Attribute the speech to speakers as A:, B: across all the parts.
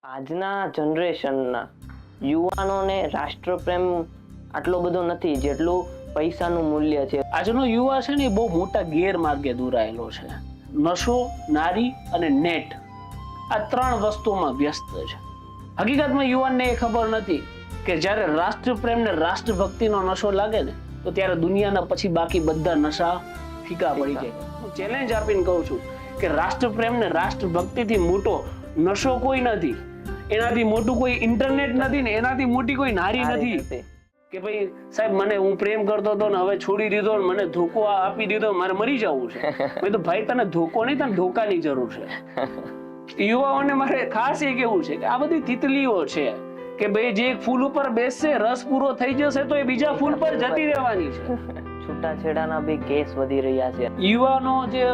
A: આજના જનરેશનના યુવાનોને રાષ્ટ્રપ્રેમ આટલો બધો નથી જેટલું પૈસાનું મૂલ્ય છે.
B: આજનો યુવા છે ને એ બહુ મોટા ગેરમાર્ગે દોરાયેલો છે. નશો, નારી અને નેટ, આ ત્રણ વસ્તુમાં વ્યસ્ત છે. હકીકતમાં યુવાનને એ ખબર નથી કે જ્યારે રાષ્ટ્રપ્રેમ ને રાષ્ટ્રભક્તિનો નશો લાગે ને તો ત્યારે દુનિયાના પછી બાકી બધા નશા ફીકા પડી જાય. હું ચેલેન્જ આપીને કહું છું કે રાષ્ટ્રપ્રેમ ને રાષ્ટ્રભક્તિથી મોટો નશો કોઈ નથી, એનાથી મોટું કોઈ ઇન્ટરનેટ નથી ને એનાથી મોટી કોઈ નારી નથી. કે ભાઈ સાહેબ મને હું પ્રેમ કરતો હતો ને હવે છોડી દીધો ને મને ધોકો આપી દીધો, મારે મરી જવું છે. મેં તો ભાઈ તને ધોકો નહીં, તને ધોકાની જરૂર છે. યુવાઓને મારે ખાસ એ કેવું છે કે આ બધી તિતલીઓ છે કે ભાઈ જે એક ફૂલ ઉપર બેસશે, રસ પૂરો થઈ જશે તો એ બીજા ફૂલ પર જતી રહેવાની છે.
A: છૂટાછેડાના બી કેસ વધી રહ્યા છે.
B: યુવાનો જે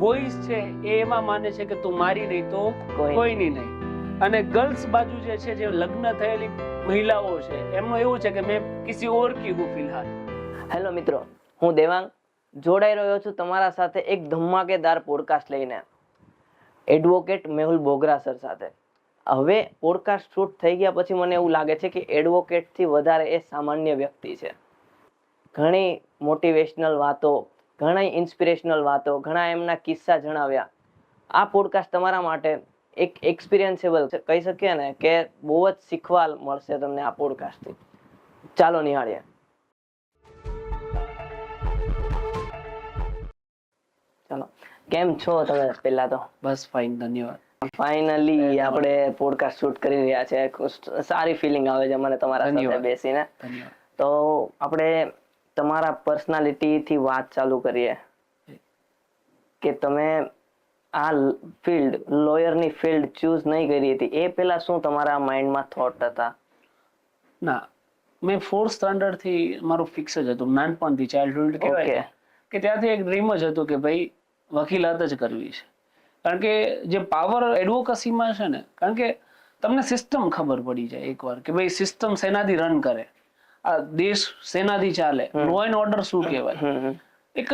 B: બોયઝ છે એ એમાં માને છે કે તું મારી નહીં તો કોઈની નહીં, અને ગર્લ્સ બાજુ જે છે જે લગ્ન થયેલી મહિલાઓ છે એમનું એવું છે કે મેં કિસી ઓર કી હું ફિલહાલ.
A: હેલો મિત્રો, હું દેવાંગ જોડાઈ રહ્યો છું તમારા સાથે એક ધમાકેદાર પોડકાસ્ટ લઈને, એડવોકેટ મેહુલ બોગરા સર સાથે. હવે પોડકાસ્ટ શૂટ થઈ ગયા પછી મને એવું લાગે છે કે એડવોકેટથી વધારે એ સામાન્ય વ્યક્તિ છે. ઘણી મોટિવેશનલ વાતો, ઘણી ઇન્સ્પિરેશનલ વાતો, ઘણા એમના કિસ્સા જણાવ્યા. આ પોડકાસ્ટ તમારા માટે એક એક્સપિરિયન્સેબલ કહી શકીએ ને કે બહુ જ શીખવા મળશે તમને આ પોડકાસ્ટથી. ચાલો નિહાળીએ. ચાલો, કેમ છો તમે? પહેલા તો
B: બસ ફાઇન, ધન્યવાદ.
A: ફાઇનલી આપણે પોડકાસ્ટ શૂટ કરી રહ્યા છે. સારી ફિલિંગ આવે છે મને તમારા સાથે બેસીને. તો આપણે તમારા પર્સનાલિટીથી વાત ચાલુ કરીએ કે તમે આ ફિલ્ડ, લોયરની ફિલ્ડ ચૂઝ નહીં કરી હતી, એ પહેલા શું તમારા માઇન્ડમાં થોટ હતા?
B: ના, મેં 4th સ્ટાન્ડર્ડ થી મારું ફિક્સ જ હતું, નાનપણથી, ચાઇલ્ડહુડ કહેવાય કે ત્યાંથી એક ડ્રીમ જ હતું કે ભાઈ વકીલાત જ કરવી છે. કારણ કે જે પાવર એડવોકેસીમાં છે ને, કારણ કે તમને સિસ્ટમ ખબર પડી જાય એકવાર કે ભાઈ સિસ્ટમ શેનાથી રન કરે, આ દેશ શેનાથી ચાલે, લો એન્ડ ઓર્ડર શું કહેવાય. એક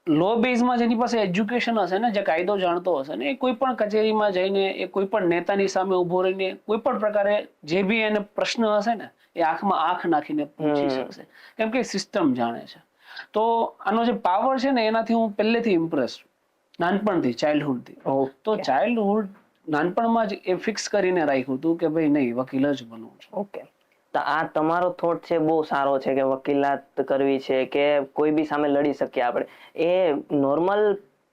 B: લો બેઝમાં જેની પાસે એજ્યુકેશન હશે ને, જે કાયદો જાણતો હશે ને, એ કોઈ પણ કચેરીમાં જઈને, એ કોઈ પણ નેતાની સામે ઉભો રહીને કોઈ પણ પ્રકારે જે બી એને પ્રશ્ન હશે ને એ આંખમાં આંખ નાખીને પૂછી શકશે, કેમ કે સિસ્ટમ જાણે છે. તો આનો જે પાવર છે ને એનાથી હું પહેલેથી ઇમ્પ્રેસ છું, નાનપણથી, ચાઇલ્ડહુડથી. તો ચાઇલ્ડહુડ નાનપણમાં જ એ ફિક્સ કરીને રાખ્યું હતું કે ભાઈ નહીં, વકીલ જ બનવું છે.
A: ઓકે, તો આ તમારો થોટ છે બહુ સારો છે કે વકીલાત કરવી છે, કે કોઈ બી સામે લડી શકીએ આપણે. એ નોર્મલ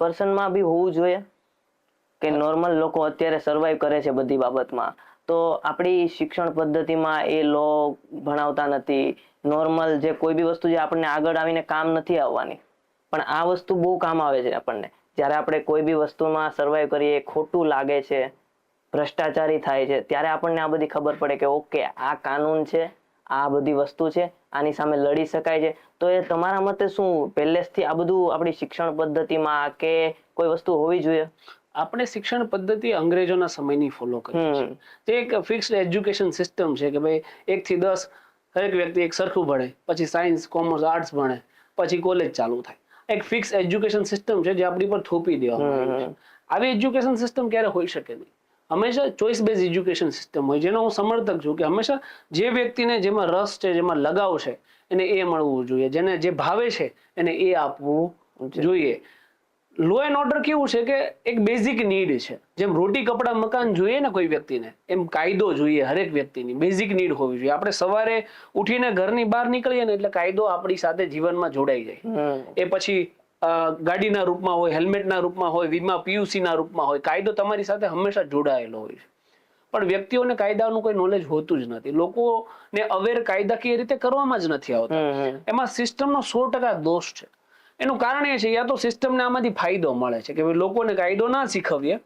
A: પર્સનમાં બી હોવું જોઈએ કે નોર્મલ લોકો અત્યારે સર્વાઈવ કરે છે બધી બાબતમાં, તો આપણી શિક્ષણ પદ્ધતિમાં એ લો ભણાવતા નથી. નોર્મલ જે કોઈ બી વસ્તુ જે આપણને આગળ આવીને કામ નથી આવવાની, પણ આ વસ્તુ બહુ કામ આવે છે આપણને. જ્યારે આપણે કોઈ બી વસ્તુમાં સર્વાઈવ કરીએ, ખોટું લાગે છે, ભ્રષ્ટાચારી થાય છે, ત્યારે આપણને આ બધી ખબર પડે કે ઓકે, આ કાનૂન છે, આ બધી વસ્તુ છે, આની સામે લડી શકાય છે. તો એ તમારા મતે શું પહેલેથી આ બધું આપણી શિક્ષણ પદ્ધતિમાં કે કોઈ વસ્તુ હોવી જોઈએ?
B: આપણે શિક્ષણ પદ્ધતિ અંગ્રેજોના સમયની ફોલો કરી છે. તે એક ફિક્સ્ડ એજ્યુકેશન સિસ્ટમ છે કે ભાઈ 1 થી 10 દરેક વ્યક્તિ એક સરખું ભણે, પછી સાયન્સ, કોમર્સ, આર્ટ્સ ભણે, પછી કોલેજ ચાલુ થાય. એક ફિક્સ એજ્યુકેશન સિસ્ટમ છે જે આપણી પર થોપી દેવામાં આવી છે. આવી એજ્યુકેશન સિસ્ટમ ક્યારે હોઈ શકે નહીં. હંમેશા ચોઇસ બેઝ એજ્યુકેશન સિસ્ટમ હોય, જેનો હું સમર્થક છું કે હંમેશા જે વ્યક્તિને જેમાં રસ છે, જેમાં લગાવ છે, એને એ મળવું જોઈએ, જેને જે ભાવે છે એને એ આપવું જોઈએ. લો એન્ડ ઓર્ડર કેવું છે કે એક બેઝિક નીડ છે. જેમ રોટી, કપડા, મકાન જોઈએ ને કોઈ વ્યક્તિને, એમ કાયદો જોઈએ હરેક વ્યક્તિની. બેઝિક નીડ હોવી જોઈએ. આપણે સવારે ઉઠીને ઘરની બહાર નીકળીએ ને એટલે કાયદો આપણી સાથે જીવનમાં જોડાઈ જાય. એ પછી ગાડીના રૂપમાં હોય, હેલ્મેટના રૂપમાં હોય, વીમા પીયુસીના રૂપમાં હોય, કાયદો તમારી સાથે હંમેશા જોડાયેલો હોય છે. પણ વ્યક્તિઓને કાયદાનું કોઈ નોલેજ હોતું જ નથી. લોકોને અવેર કાયદાકીય રીતે કરવામાં જ નથી આવતા. એમાં સિસ્ટમનો 100% દોષ છે. એનું કારણ એ છે યા તો સિસ્ટમને આમાંથી ફાયદો મળે છે કે લોકોને કાયદો ના શીખવીએ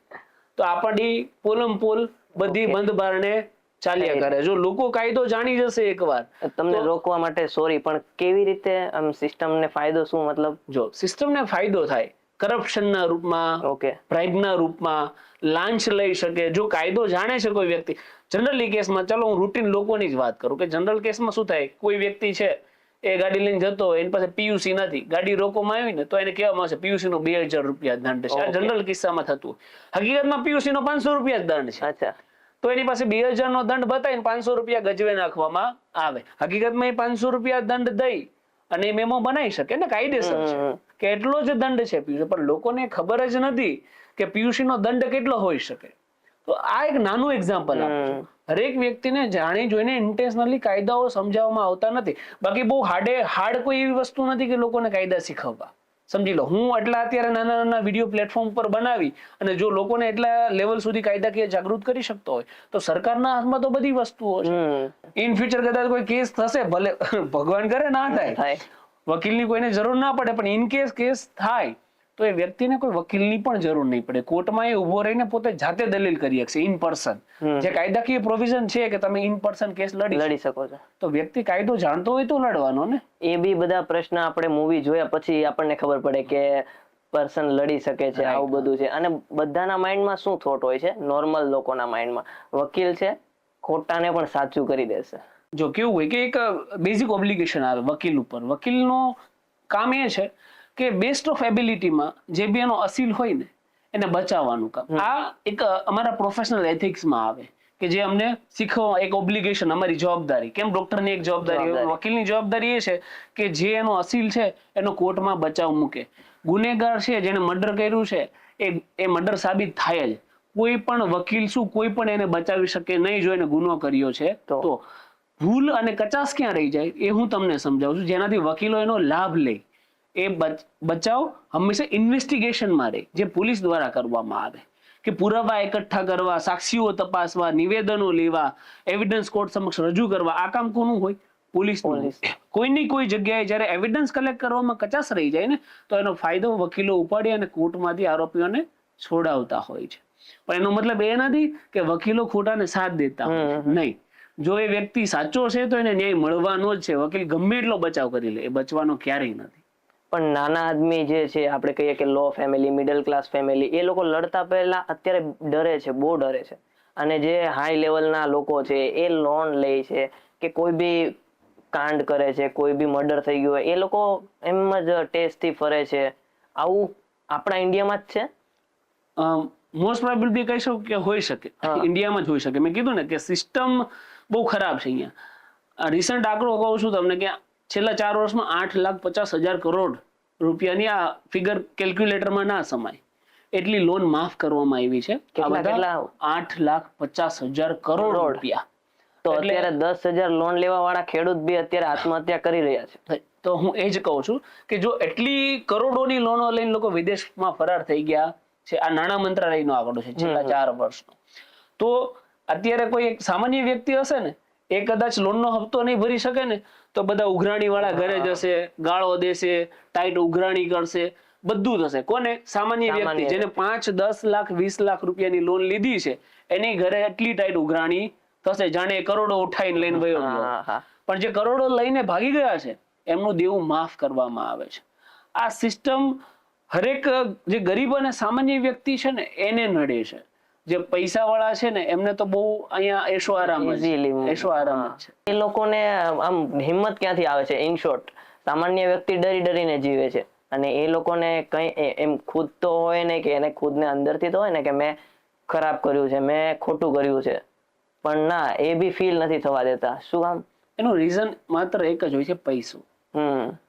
B: તો આપણી પોલમ પોલ બધી બંધ બારણે ચાલ્યા કરે. જો લોકો કાયદો જાણી જશે એકવાર,
A: તમને રોકવા માટે સોરી, પણ કેવી રીતે સિસ્ટમને ફાયદો શું? મતલબ
B: જો સિસ્ટમને ફાયદો થાય કરપ્શનના રૂપમાં, બ્રાઇબના રૂપમાં, લાંચ લઈ શકે. જો કાયદો જાણે છે કોઈ વ્યક્તિ, જનરલી કેસમાં, ચાલો હું રૂટીન લોકોની જ વાત કરું કે જનરલ કેસમાં શું થાય, કોઈ વ્યક્તિ છે એ ગાડી લઈને જતો હોય, એની પાસે પીયુસી નથી, ગાડી રોકવામાં આવી ને તો એને કહેવામાં આવશે પીયુસી નો 2000 રૂપિયા દંડ છે. જનરલ કિસ્સામાં થતું. હકીકતમાં પીયુસી નો 500 રૂપિયા દંડ છે. તો એની પાસે 2000 નો દંડ બતાવીને 500 રૂપિયા ગજવે નાખવામાં આવે. હકીકતમાં એ 500 રૂપિયા દંડ દઈ અને એ મેમો બનાવી શકે ને, કાયદેસર છે કે એટલો જ દંડ છે પીયુષ, પણ લોકોને ખબર જ નથી કે પીયુષી નો દંડ કેટલો હોઈ શકે. તો આ એક નાનું એક્ઝામ્પલ આપું છું. હરેક વ્યક્તિને જાણી જોઈને ઇન્ટેન્શનલી કાયદાઓ સમજાવવામાં આવતા નથી. બાકી બહુ હાર્ડ કોઈ એવી વસ્તુ નથી કે લોકોને કાયદા શીખવવા. સમજી લો, હું એટલા અત્યારે નાના નાના વિડીયો પ્લેટફોર્મ પર બનાવી અને જો લોકોને એટલા લેવલ સુધી કાયદાકીય જાગૃત કરી શકતો હોય તો સરકારના હાથમાં તો બધી વસ્તુઓ છે. ઇન ફ્યુચર કદાચ કોઈ કેસ થશે, ભલે ભગવાન કરે ના થાય, વકીલની કોઈને જરૂર ના પડે, પણ ઇન કેસ થાય તો એ વ્યક્તિને કોઈ વકીલની પણ જરૂર નહીં પડે. કોર્ટમાં એ ઉભો રહીને પોતે જાતે દલીલ કરી શકશે ઇન પર્સન. જે કાયદાકીય પ્રોવિઝન છે કે તમે ઇન પર્સન કેસ લડી શકો છો. તો વ્યક્તિ કાયદો જાણતો હોય તો લડવાનો ને. એ
A: બી બધા પ્રશ્ન આપણે મૂવી જોયા પછી આપણને ખબર પડે કે પર્સન લડી શકે છે, આવું બધું છે. અને બધાના માઇન્ડમાં શું થોટ હોય છે, નોર્મલ લોકોના માઇન્ડમાં વકીલ છે ખોટાને પણ સાચું કરી દેશે.
B: જો કેવું હોય કે એક બેઝિક ઓબ્લિગેશન આવે વકીલ ઉપર. વકીલનું કામ એ છે કે બેસ્ટ ઓફ એબિલિટીમાં જે બી એનો અસીલ હોય ને એને બચાવવાનું કામ. આ એક અમારા પ્રોફેશનલ એથિક્સમાં આવે કે જે અમને શીખવા એક ઓબ્લિગેશન, અમારી જવાબદારી. કેમ ડોક્ટરની એક જવાબદારી, વકીલની જવાબદારી એ છે કે જે એનો અસીલ છે એનો કોર્ટમાં બચાવ મૂકે. ગુનેગાર છે જેને મર્ડર કર્યું છે એ મર્ડર સાબિત થાય જ. કોઈ પણ વકીલ કોઈ પણ એને બચાવી શકે નહીં જો એને ગુનો કર્યો છે તો. ભૂલ અને કચાસ ક્યાં રહી જાય એ હું તમને સમજાવું છું, જેનાથી વકીલો એનો લાભ લે. એ બચાવ હંમેશા ઇન્વેસ્ટિગેશનમાં રહે, જે પોલીસ દ્વારા કરવામાં આવે કે પુરાવા એકઠા કરવા, સાક્ષીઓ તપાસવા, નિવેદનો લેવા, એવિડન્સ કોર્ટ સમક્ષ રજૂ કરવા. આ કામ કોનું હોય? પોલીસ. કોઈની કોઈ જગ્યાએ જયારે એવિડન્સ કલેક્ટ કરવામાં કચાસ રહી જાય ને તો એનો ફાયદો વકીલો ઉપાડી અને કોર્ટમાંથી આરોપીઓને છોડાવતા હોય છે. પણ એનો મતલબ એ નથી કે વકીલો ખોટાને સાથ દેતા હોય, નહીં. જો એ વ્યક્તિ સાચો છે તો એને ન્યાય મળવાનો જ છે. વકીલ ગમે એટલો બચાવ કરી લે, એ બચવાનો ક્યારેય નથી.
A: પણ નાના આદમી જે છે, આપણે કહીએ કે લો ફેમિલી, મિડલ ક્લાસ ફેમિલી, એ લોકો લડતા પહેલા અત્યારે ડરે છે, બહુ ડરે છે. અને જે હાઈ લેવલના લોકો છે એ લોન લે છે કે કોઈ બી કાંડ કરે છે, કોઈ બી મર્ડર થઈ ગયું હોય, એ લોકો એમ જ ટેસ્ટથી ફરે છે. આવું આપણા ઇન્ડિયામાં જ છે.
B: મોસ્ટ પ્રોબેબલી કહી શકું કે હોઈ શકે, ઇન્ડિયામાં જ હોઈ શકે. મેં કીધું ને કે સિસ્ટમ બહુ ખરાબ છે અહીંયા. રિસન્ટ આંકડો કહું છું તમને કે છેલ્લા 4 વર્ષમાં 8,50,000 કરોડ રૂપિયાની આ ફિગર કેલ્ક્યુલેટરમાં ના સમાય એટલી લોન માફ કરવામાં આવી છે. 8,50,000 કરોડ રૂપિયા.
A: તો અત્યારે 10,000 લોન લેવા વાળા ખેડૂત બી અત્યારે આત્મહત્યા કરી રહ્યા છે.
B: તો હું એ જ કહું છું કે જો એટલી કરોડોની લોનો લઈને લોકો વિદેશમાં ફરાર થઈ ગયા છે, આ નાણાં મંત્રાલયનો આંકડો છે છેલ્લા 4 વર્ષનો. તો અત્યારે કોઈ એક સામાન્ય વ્યક્તિ હશે ને, એ કદાચ લોનનો હપ્તો નહીં ભરી શકે ને તો બધા ઉઘરાણી વાળા ઘરે જશે, ગાળો દેશે, ટાઈટ ઉઘરાણી કરશે, બધું થશે. કોને? સામાન્ય વ્યક્તિ જેને 5, 10 લાખ 20 લાખ રૂપિયાની લોન લીધી છે એની ઘરે એટલી ટાઈટ ઉઘરાણી થશે જાણે કરોડો ઉઠાઈને લઈને વયો ગયો. પણ જે કરોડો લઈને ભાગી ગયા છે એમનું દેવું માફ કરવામાં આવે છે. આ સિસ્ટમ હરેક જે ગરીબ અને સામાન્ય વ્યક્તિ છે ને એને નડે છે. જે પૈસા વાળા છે ને એમને તો બહુ અહીંયા એશો આરામ છે.
A: એ લોકોને આમ હિંમત ક્યાંથી આવે છે? ઇન શોર્ટ, સામાન્ય વ્યક્તિ ડરીને જીવે છે અને એ લોકોને કઈ એમ ખુદ તો હોય ને કે એને ખુદને અંદરથી તો હોય ને કે મેં ખરાબ કર્યું છે, મેં ખોટું કર્યું છે, પણ ના, એ બી ફીલ નથી થવા દેતા. શું કામ?
B: એનું રીઝન માત્ર એક જ હોય છે, પૈસો.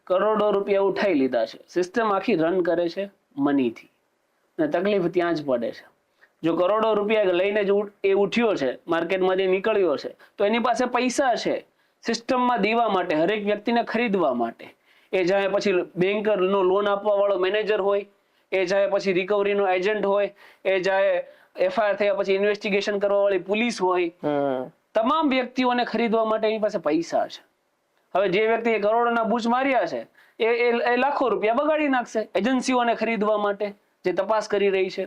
B: કરોડો રૂપિયા ઉઠાઈ લીધા છે, સિસ્ટમ આખી રન કરે છે મનીથી, અને તકલીફ ત્યાં જ પડે છે. જો કરોડો રૂપિયા લઈને જ એ ઉઠ્યો છે, માર્કેટમાંથી નીકળ્યો છે, તો એની પાસે પૈસા છે સિસ્ટમમાં દેવા માટે, હરેક વ્યક્તિને ખરીદવા માટે. એ જાય પછી બેંકરનો લોન આપવા વાળો મેનેજર હોય, એ જાય પછી રિકવરીનો એજન્ટ હોય, એ જાય FIR થયા પછી ઇન્વેસ્ટિગેશન કરવા વાળી પોલીસ હોય. તમામ વ્યક્તિઓને ખરીદવા માટે એની પાસે પૈસા છે. હવે જે વ્યક્તિએ કરોડોના બૂચ માર્યા છે એ લાખો રૂપિયા બગાડી નાખશે એજન્સીઓને ખરીદવા માટે જે તપાસ કરી રહી છે.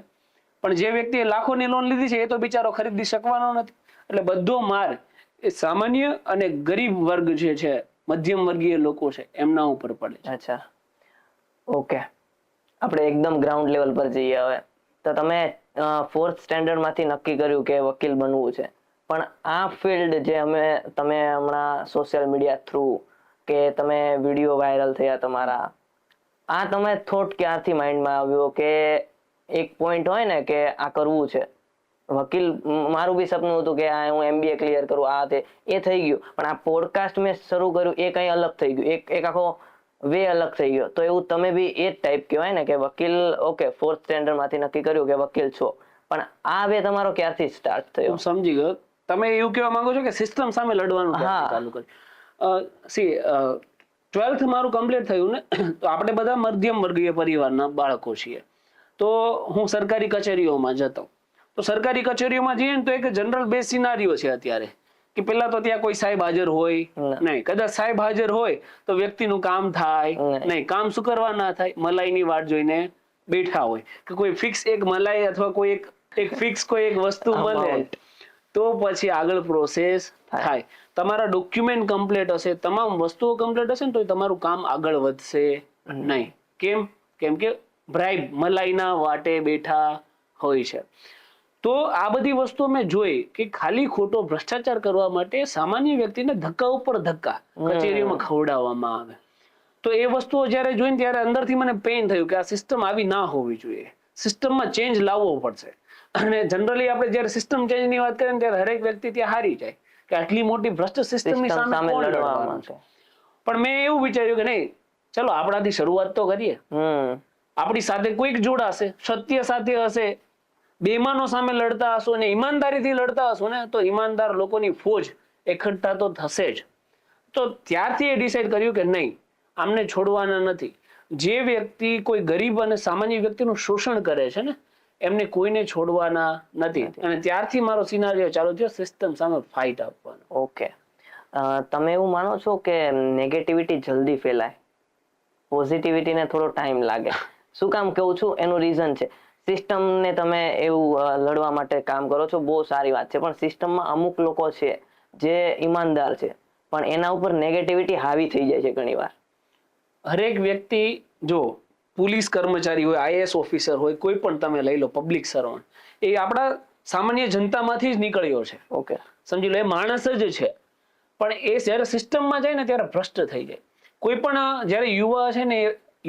B: પણ જે વ્યક્તિએ લાખોની લોન લીધી છે એ તો બિચારો ખરીદી શકવાનો નથી. એટલે બધો માર એ સામાન્ય અને ગરીબ વર્ગ જે છે, મધ્યમ વર્ગીય લોકો છે, એમના ઉપર પડે છે.
A: અચ્છા, ઓકે. આપણે એકદમ ગ્રાઉન્ડ લેવલ પર જઈએ હવે. તો તમે 4th સ્ટેન્ડર્ડ માંથી નક્કી કર્યું કે વકીલ બનવું છે, પણ આ ફિલ્ડ જે તમે હમણાં સોશિયલ મીડિયા થ્રુ કે તમે વિડીયો વાયરલ થયા તમારા, આ તમે થોટ ક્યારથી માઇન્ડમાં આવ્યો કે એક પોઈન્ટ હોય ને કે આ કરવું છે, વકીલ મારું બી સપનું હતું કે આ હું MBA ક્લિયર કરું, આ તે એ થઈ ગયું, પણ આ પોડકાસ્ટ મેં શરૂ કર્યું એ કઈ અલગ થઈ ગયું, એક આખો વે અલગ થઈ ગયો. તો એવું તમે બી એ જ ટાઈપ કહેવાય ને કે વકીલ, ઓકે 4th સ્ટેન્ડર્ડ માંથી નક્કી કર્યું કે વકીલ છો, પણ આ વે તમારો ક્યારથી સ્ટાર્ટ થયો?
B: હું સમજી ગયો. તમે એવું કહેવા માંગો છો કે સિસ્ટમ સામે લડવાનું ચાલુ કર્યું. સી 12th મારું કમ્પ્લીટ થયું ને, તો આપણે બધા મધ્યમ વર્ગીય પરિવારના બાળકો છીએ. તો હું સરકારી કચેરીઓમાં જતો. તો સરકારી કચેરીઓમાં જઈએ ને તો એક જનરલ બેઝ સિનારીઓ છે અત્યારે કે પેલા તો ત્યાં કોઈ સાહેબ હાજર હોય નહીં, કદાચ સાહેબ હાજર હોય તો વ્યક્તિનું કામ થાય નહીં, કામ શું કરવા ના થાય, મલાઈની વાટ જોઈને બેઠા હોય કે કોઈ ફિક્સ એક મલાઈ અથવા કોઈ એક ફિક્સ કોઈ એક વસ્તુ મળે તો પછી આગળ પ્રોસેસ થાય. તમારા ડોક્યુમેન્ટ કમ્પ્લીટ હશે, તમામ વસ્તુઓ કમ્પ્લીટ હશે ને તો તમારું કામ આગળ વધશે નહીં. કેમ કે બ્રાઇબ મલાઈના વાટે બેઠા હોય છે. તો આ બધી વસ્તુઓ મેં જોઈ કે ખાલી ખોટો ભ્રષ્ટાચાર કરવા માટે સામાન્ય વ્યક્તિને ધક્કા ઉપર ધક્કા કચેરીઓમાં ખવડાવવામાં આવે. તો એ વસ્તુઓ જયારે જોઈને ત્યારે અંદરથી મને પેઇન થયું કે આ સિસ્ટમ આવી ના હોવી જોઈએ, સિસ્ટમમાં ચેન્જ લાવવો પડશે. અને જનરલી આપણે જયારે સિસ્ટમ ચેન્જ ની વાત કરીએ ને ત્યારે હરેક વ્યક્તિ ત્યાં હારી જાય કે આટલી મોટી ભ્રષ્ટ સિસ્ટમની સામે કોણ લડવાનું છે. પણ મેં એવું વિચાર્યું કે નહીં, ચલો આપણાથી શરૂઆત તો કરીએ. આપણી સાથે કોઈક જોડાશે, સત્ય સાથે હશે, બેમાનો સામે લડતા હશો અને ઈમાનદારીથી લડતા હશો ને તો ઈમાનદાર લોકોની ફોજ એકઠા તો થશે જ. તો ત્યારથી એ ડિસાઈડ કર્યું કે નહીં, આમને છોડવાના નથી. જે વ્યક્તિ કોઈ ગરીબ અને સામાન્ય વ્યક્તિનું શોષણ કરે છે ને એમને કોઈને છોડવાના નથી. અને ત્યારથી મારો સિનારીઓ ચાલુ થયો સિસ્ટમ સામે ફાઇટ આપવાનો.
A: ઓકે, તમે એવું માનો છો કે નેગેટિવિટી જલ્દી ફેલાય, પોઝિટિવિટીને થોડો ટાઈમ લાગે? શું કામ કહું છું એનું રીઝન છે, સિસ્ટમને તમે એવું લડવા માટે કામ કરો છો, બહુ સારી વાત છે, પણ સિસ્ટમમાં અમુક લોકો છે જે ઈમાનદાર છે પણ એના ઉપર નેગેટિવિટી હાવી થઈ જાય છે ઘણી વાર.
B: હરેક વ્યક્તિ, જો પોલીસ કર્મચારી હોય, IAS ઓફિસર હોય, કોઈ પણ તમે લઈ લો પબ્લિક સર્વન્ટ, એ આપણા સામાન્ય જનતામાંથી જ નીકળ્યો છે.
A: ઓકે,
B: સમજી લો એ માણસ જ છે, પણ એ જયારે સિસ્ટમમાં જાય ને ત્યારે ભ્રષ્ટ થઈ જાય. કોઈ પણ જયારે યુવા છે ને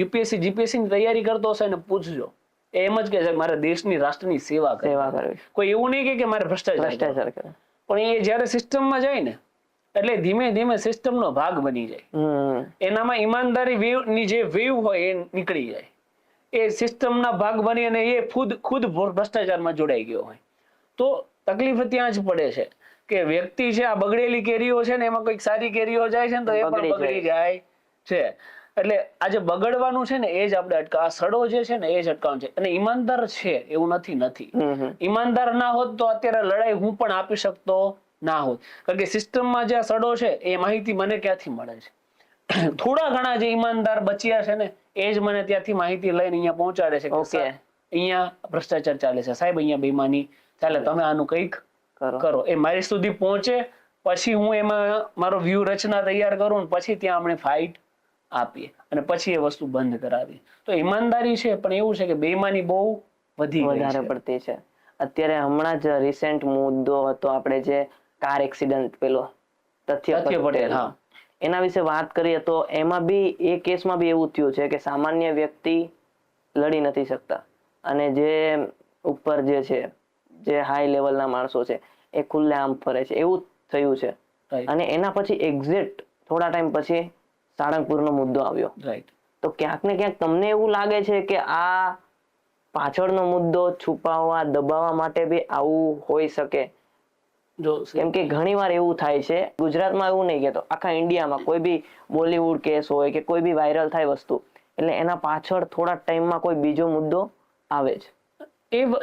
B: UPSC GPSC ની તૈયારી કરતો હશે ને પૂછજો, એમ જ કે મારે દેશની રાષ્ટ્રની સેવા કરવી. કોઈ એવું નહીં કે મારે ભ્રષ્ટાચાર કરે. પણ એ જયારે સિસ્ટમમાં જાય ને એટલે ધીમે ધીમે સિસ્ટમનો ભાગ બની જાય. એનામાં ઈમાનદારી ની જે વેવ હોય એ નીકળી જાય. એ સિસ્ટમના ભાગ બની અને એ ખુદ ભ્રષ્ટાચારમાં જોડાઈ ગયો હોય. તો તકલીફ ત્યાં જ પડે છે કે વ્યક્તિ છે આ બગડેલી કેરીઓ છે ને એમાં કોઈક સારી કેરીઓ જાય છે ને તો એ પણ બગડી જાય છે. એટલે આ જે બગડવાનું છે ને એ જ આપણે અટકાવ, સડો જે છે ને એ જ અટકાવવાનું છે. અને ઈમાનદાર છે એવું નથી. ઈમાનદાર ના હોત તો અત્યારે લડાઈ હું પણ આપી શકતો ના હોત. કારણ કે સિસ્ટમમાં જે સડો છે એ માહિતી મને ક્યાંથી મળે છે? થોડા ઘણા જે ઈમાનદાર બચ્યા છે ને એ જ મને ત્યાંથી માહિતી લઈને અહીંયા પહોંચાડે છે કે અહીંયા ભ્રષ્ટાચાર ચાલે છે, સાહેબ અહીંયા બેઈમાની ચાલે, તમે આનું કંઈક કરો. એ મારી સુધી પહોંચે પછી હું એમાં મારો વ્યૂ રચના તૈયાર કરું ને પછી ત્યાં આપણે ફાઇટ આપીએ અને પછી એ વસ્તુ બંધ કરાવીએ. તો ઈમાનદારી છે પણ એવું છે કે બેઈમાની બહુ વધારે
A: પડતી છે. અત્યારે હમણાં જ રિસેન્ટ મુદ્દો હતો આપણે જે કાર એક્સિડન્ટ પેલો તથ્ય પટેલ, એના વિશે વાત કરીએ તો એમાં બી એ કેસમાં બી એવું થયું છે કે સામાન્ય વ્યક્તિ લડી નથી શકતા અને જે ઉપર જે છે, જે હાઈ લેવલના માણસો છે એ ખુલ્લેઆમ ફરે છે, એવું થયું છે. અને એના પછી એક્ઝેક્ટ થોડા ટાઈમ પછી સાળંગપુરનો મુદ્દો આવ્યો. તો ક્યાંક ને ક્યાંક તમને એવું લાગે છે કે આ પાછળનો મુદ્દો છુપાવવા, દબાવવા માટે બી આવું હોઈ શકે? કેમ કે ઘણી વાર એવું થાય છે, ગુજરાતમાં એવું નહીં કહેતો, આખા ઇન્ડિયામાં કોઈ બી બોલીવુડ કેસ હોય કે કોઈ બી વાયરલ થાય વસ્તુ એટલે એના પાછળ થોડા ટાઈમમાં કોઈ બીજો મુદ્દો આવે છે.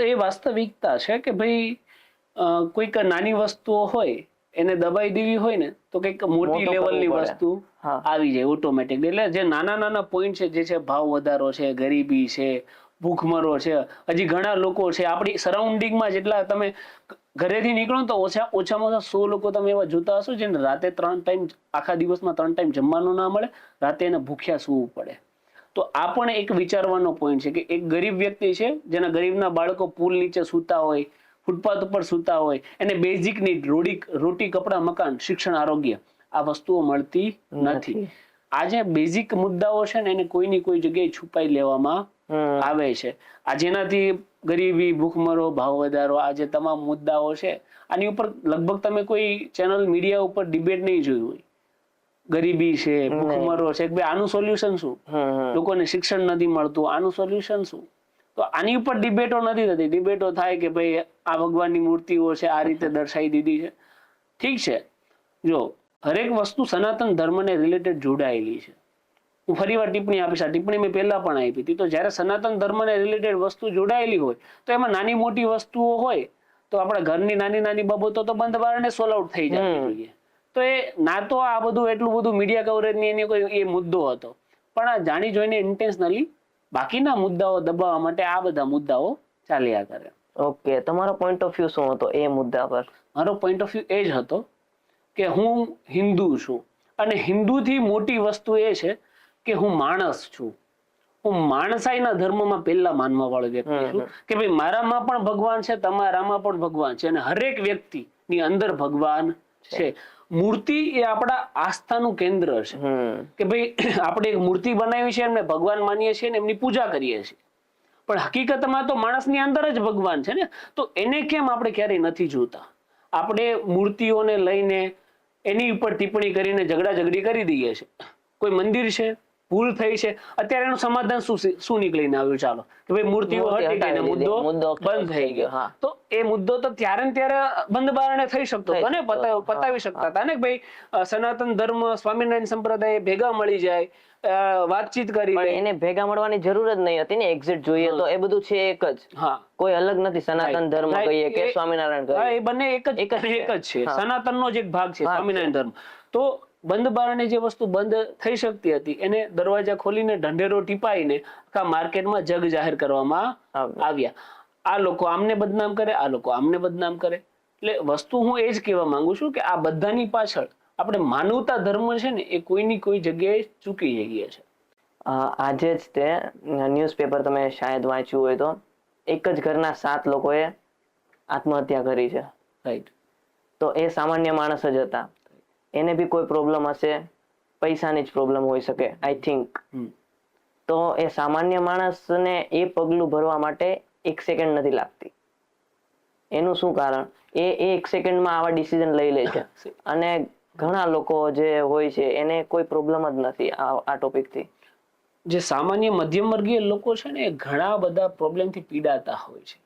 B: એ વાસ્તવિકતા છે કે ભાઈ કોઈક નાની વસ્તુઓ હોય એને દબાઈ દેવી હોય ને તો કંઈક મોટી લેવલની વસ્તુ આવી જાય ઓટોમેટિકલી. એટલે જે નાના પોઈન્ટ છે, જે છે ભાવ વધારો છે, ગરીબી છે, ભૂખમરો છે, હજી ઘણા લોકો છે આપણી સરાઉન્ડિંગમાં, જેટલા તમે ઘરેથી નીકળો તો ઓછામાં ઓછા 100 લોકો તમે એવા જોતા હશો જેને રાતે 3 ટાઈમ, આખા દિવસમાં 3 ટાઈમ જમવાનું ના મળે, રાતે એને ભૂખ્યા સૂવું પડે. તો આ પણ એક વિચારવાનો પોઈન્ટ છે કે એક ગરીબ વ્યક્તિ છે જેના ગરીબના બાળકો પુલ નીચે સૂતા હોય, ફૂટપાથ ઉપર સૂતા હોય, એને બેઝિક નીડ રોટી, કપડા, મકાન, શિક્ષણ, આરોગ્ય આ વસ્તુઓ મળતી નથી. આ જે બેઝિક મુદ્દાઓ છે ને એને કોઈની કોઈ જગ્યાએ છુપાઈ લેવામાં આવે છે. આ જેનાથી ગરીબી, ભૂખમરો, ભાવ વધારો, આ જે તમામ મુદ્દાઓ છે આની ઉપર લગભગ તમે કોઈ ચેનલ મીડિયા ઉપર ડિબેટ નહીં જોયું હોય. ગરીબી છે, ભૂખમરો છે, ભાઈ આનું સોલ્યુશન શું? લોકોને શિક્ષણ નથી મળતું, આનું સોલ્યુશન શું? તો આની ઉપર ડિબેટો નથી થતી. ડિબેટો થાય કે ભાઈ આ ભગવાનની મૂર્તિઓ છે આ રીતે દર્શાવી દીધી છે. ઠીક છે, જો હરેક વસ્તુ સનાતન ધર્મને રિલેટેડ જોડાયેલી છે. હું ફરી વાર ટિપ્પણી આપીશ. આ ટિપ્પણી મેં પહેલા પણ આપી હતી. તો જ્યારે સનાતન ધર્મને રિલેટેડ વસ્તુ જોડાયેલી હોય તો એમાં નાની મોટી વસ્તુઓ હોય તો આપણા ઘરની નાની નાની બાબતો તો બંધ બારણે સોલ્વ આઉટ થઈ જવી જોઈએ. તો એ ના તો આ બધું એટલું બધું મીડિયા કવરેજની એની કોઈ એ મુદ્દો હતો, પણ આ જાણી જોઈને ઇન્ટેન્શનલી બાકીના મુદ્દાઓ દબાવવા માટે આ બધા મુદ્દાઓ ચાલ્યા કરે.
A: ઓકે, તમારો પોઈન્ટ ઓફ વ્યૂ શું હતો એ મુદ્દા પર?
B: મારો પોઈન્ટ ઓફ વ્યૂ એ જ હતો કે હું હિન્દુ છું અને હિન્દુથી મોટી વસ્તુ એ છે કે હું માણસ છું. હું માણસાઈના ધર્મમાં પહેલા માનવા વાળો વ્યક્તિ છું કે ભાઈ મારામાં પણ ભગવાન છે, તમારામાં પણ ભગવાન છે અને હરેક વ્યક્તિની અંદર ભગવાન છે. મૂર્તિ એ આપણા આસ્થાનું કેન્દ્ર છે કે ભાઈ આપણે એક મૂર્તિ બનાવી છે એમને ભગવાન માનીએ છીએ ને એમની પૂજા કરીએ છીએ, પણ હકીકતમાં તો માણસની અંદર જ ભગવાન છે ને. તો એને કેમ આપણે ક્યારેય નથી જોતા? આપણે મૂર્તિઓને લઈને એની ઉપર ટિપ્પણી કરીને ઝઘડા ઝઘડી કરી દઈએ છીએ. કોઈ મંદિર છે, ભૂલ થઈ છે, અત્યારે એનું સમાધાન શું નીકળીને આવ્યું? ચાલો કે ભાઈ મૂર્તિઓ હટી ગઈ ને મુદ્દો બંધ થઈ ગયો. તો એ મુદ્દો તો ત્યારે ને ત્યારે બંધ બારણે થઈ શકતો હતો ને, પતાવી શકતા હતા ને. ભાઈ સનાતન ધર્મ, સ્વામિનારાયણ સંપ્રદાય ભેગા મળી જાય, વાતચીત કરી.
A: એને ભેગા મળવાની જરૂર જ નહીં હતી ને. એક્ઝિટ જોઈએ તો એ બધું છે એક જ. હા, કોઈ અલગ નથી. સનાતન ધર્મ કહીએ કે સ્વામિનારાયણ કહીએ, એ બંને એક જ છે. સનાતનનો જ એક ભાગ છે સ્વામિનારાયણ ધર્મ. તો બંધ બારણે જે વસ્તુ બંધ થઈ શકતી હતી એને દરવાજા ખોલીને ઢંઢેરો ટીપાઈને આખા માર્કેટમાં જગ જાહેર કરવામાં આવ્યા. આ લોકો આમને બદનામ કરે, આ લોકો આમને બદનામ કરે. એટલે વસ્તુ હું એ જ કહેવા માંગુ છું કે આ બધાની પાછળ આપણે માનવતા ધર્મ છે ને એ કોઈની કોઈ જગ્યાએ ચૂકી જઈએ છે. આજે જ તે ન્યૂઝપેપર તમે શાયદ વાંચ્યું હોય તો એક જ ઘરના 7 લોકોએ આત્મહત્યા કરી છે.
B: રાઈટ.
A: તો એ સામાન્ય માણસ જ હતા. એને બી કોઈ પ્રોબ્લેમ હશે, પૈસાની જ પ્રોબ્લેમ હોઈ શકે આઈ થિંક. તો એ સામાન્ય માણસને એ પગલું ભરવા માટે 1 સેકન્ડ નથી લાગતી. એનું શું કારણ? એ 1 સેકન્ડમાં આવા ડિસિઝન લઈ લે છે અને ઘણા લોકો જે હોય છે એને કોઈ પ્રોબ્લેમ જ નથી આ ટોપિકથી.
B: જે સામાન્ય મધ્યમ વર્ગીય લોકો છે ને એ ઘણા બધા પ્રોબ્લેમથી પીડાતા હોય છે.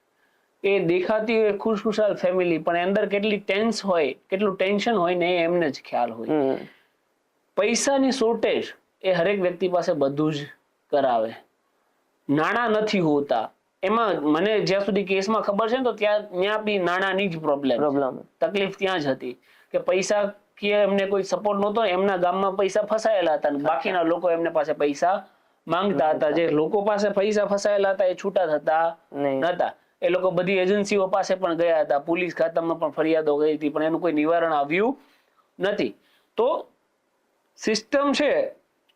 B: એ દેખાતી હોય ખુશખુશાલ ફેમિલી, પણ અંદર કેટલી ટેન્સ હોય, કેટલું ટેન્શન હોય ને એમને જ ખ્યાલ હોય. પૈસાની શોર્ટેજ એ હરેક વ્યક્તિ પાસે બધું જ કરાવે. નાણાં નથી હોતા. એમાં મને જ્યાં સુધી કેસમાં ખબર છે ને તો ત્યાં બી નાણાંની જ પ્રોબ્લેમ, તકલીફ ત્યાં જ હતી કે પૈસા કે એમને કોઈ સપોર્ટ નહોતો. એમના ગામમાં પૈસા ફસાયેલા હતા, બાકીના લોકો એમને પાસે પૈસા માંગતા હતા. જે લોકો પાસે પૈસા ફસાયેલા હતા એ છૂટા થતા નતા. એ લોકો બધી એજન્સીઓ પાસે પણ ગયા હતા, પોલીસ ખાતામાં પણ ફરિયાદો ગઈ હતી, પણ એનું કોઈ નિવારણ આવ્યું નથી. તો સિસ્ટમ છે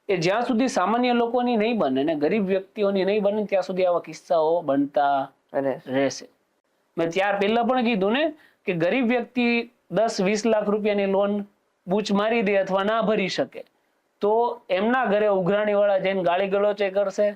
B: એ જ્યાં સુધી સામાન્ય લોકોની નહીં બને ને ગરીબ વ્યક્તિઓની નહીં બને ત્યાં સુધી આવા કિસ્સાઓ બનતા રહેશે. મેં ત્યાર પહેલા પણ કીધું ને કે ગરીબ વ્યક્તિ 10-20 લાખ રૂપિયાની લોન બૂચ મારી દે અથવા ના ભરી શકે તો એમના ઘરે ઉઘરાણી વાળા જઈને ગાળી ગલોચે કરશે,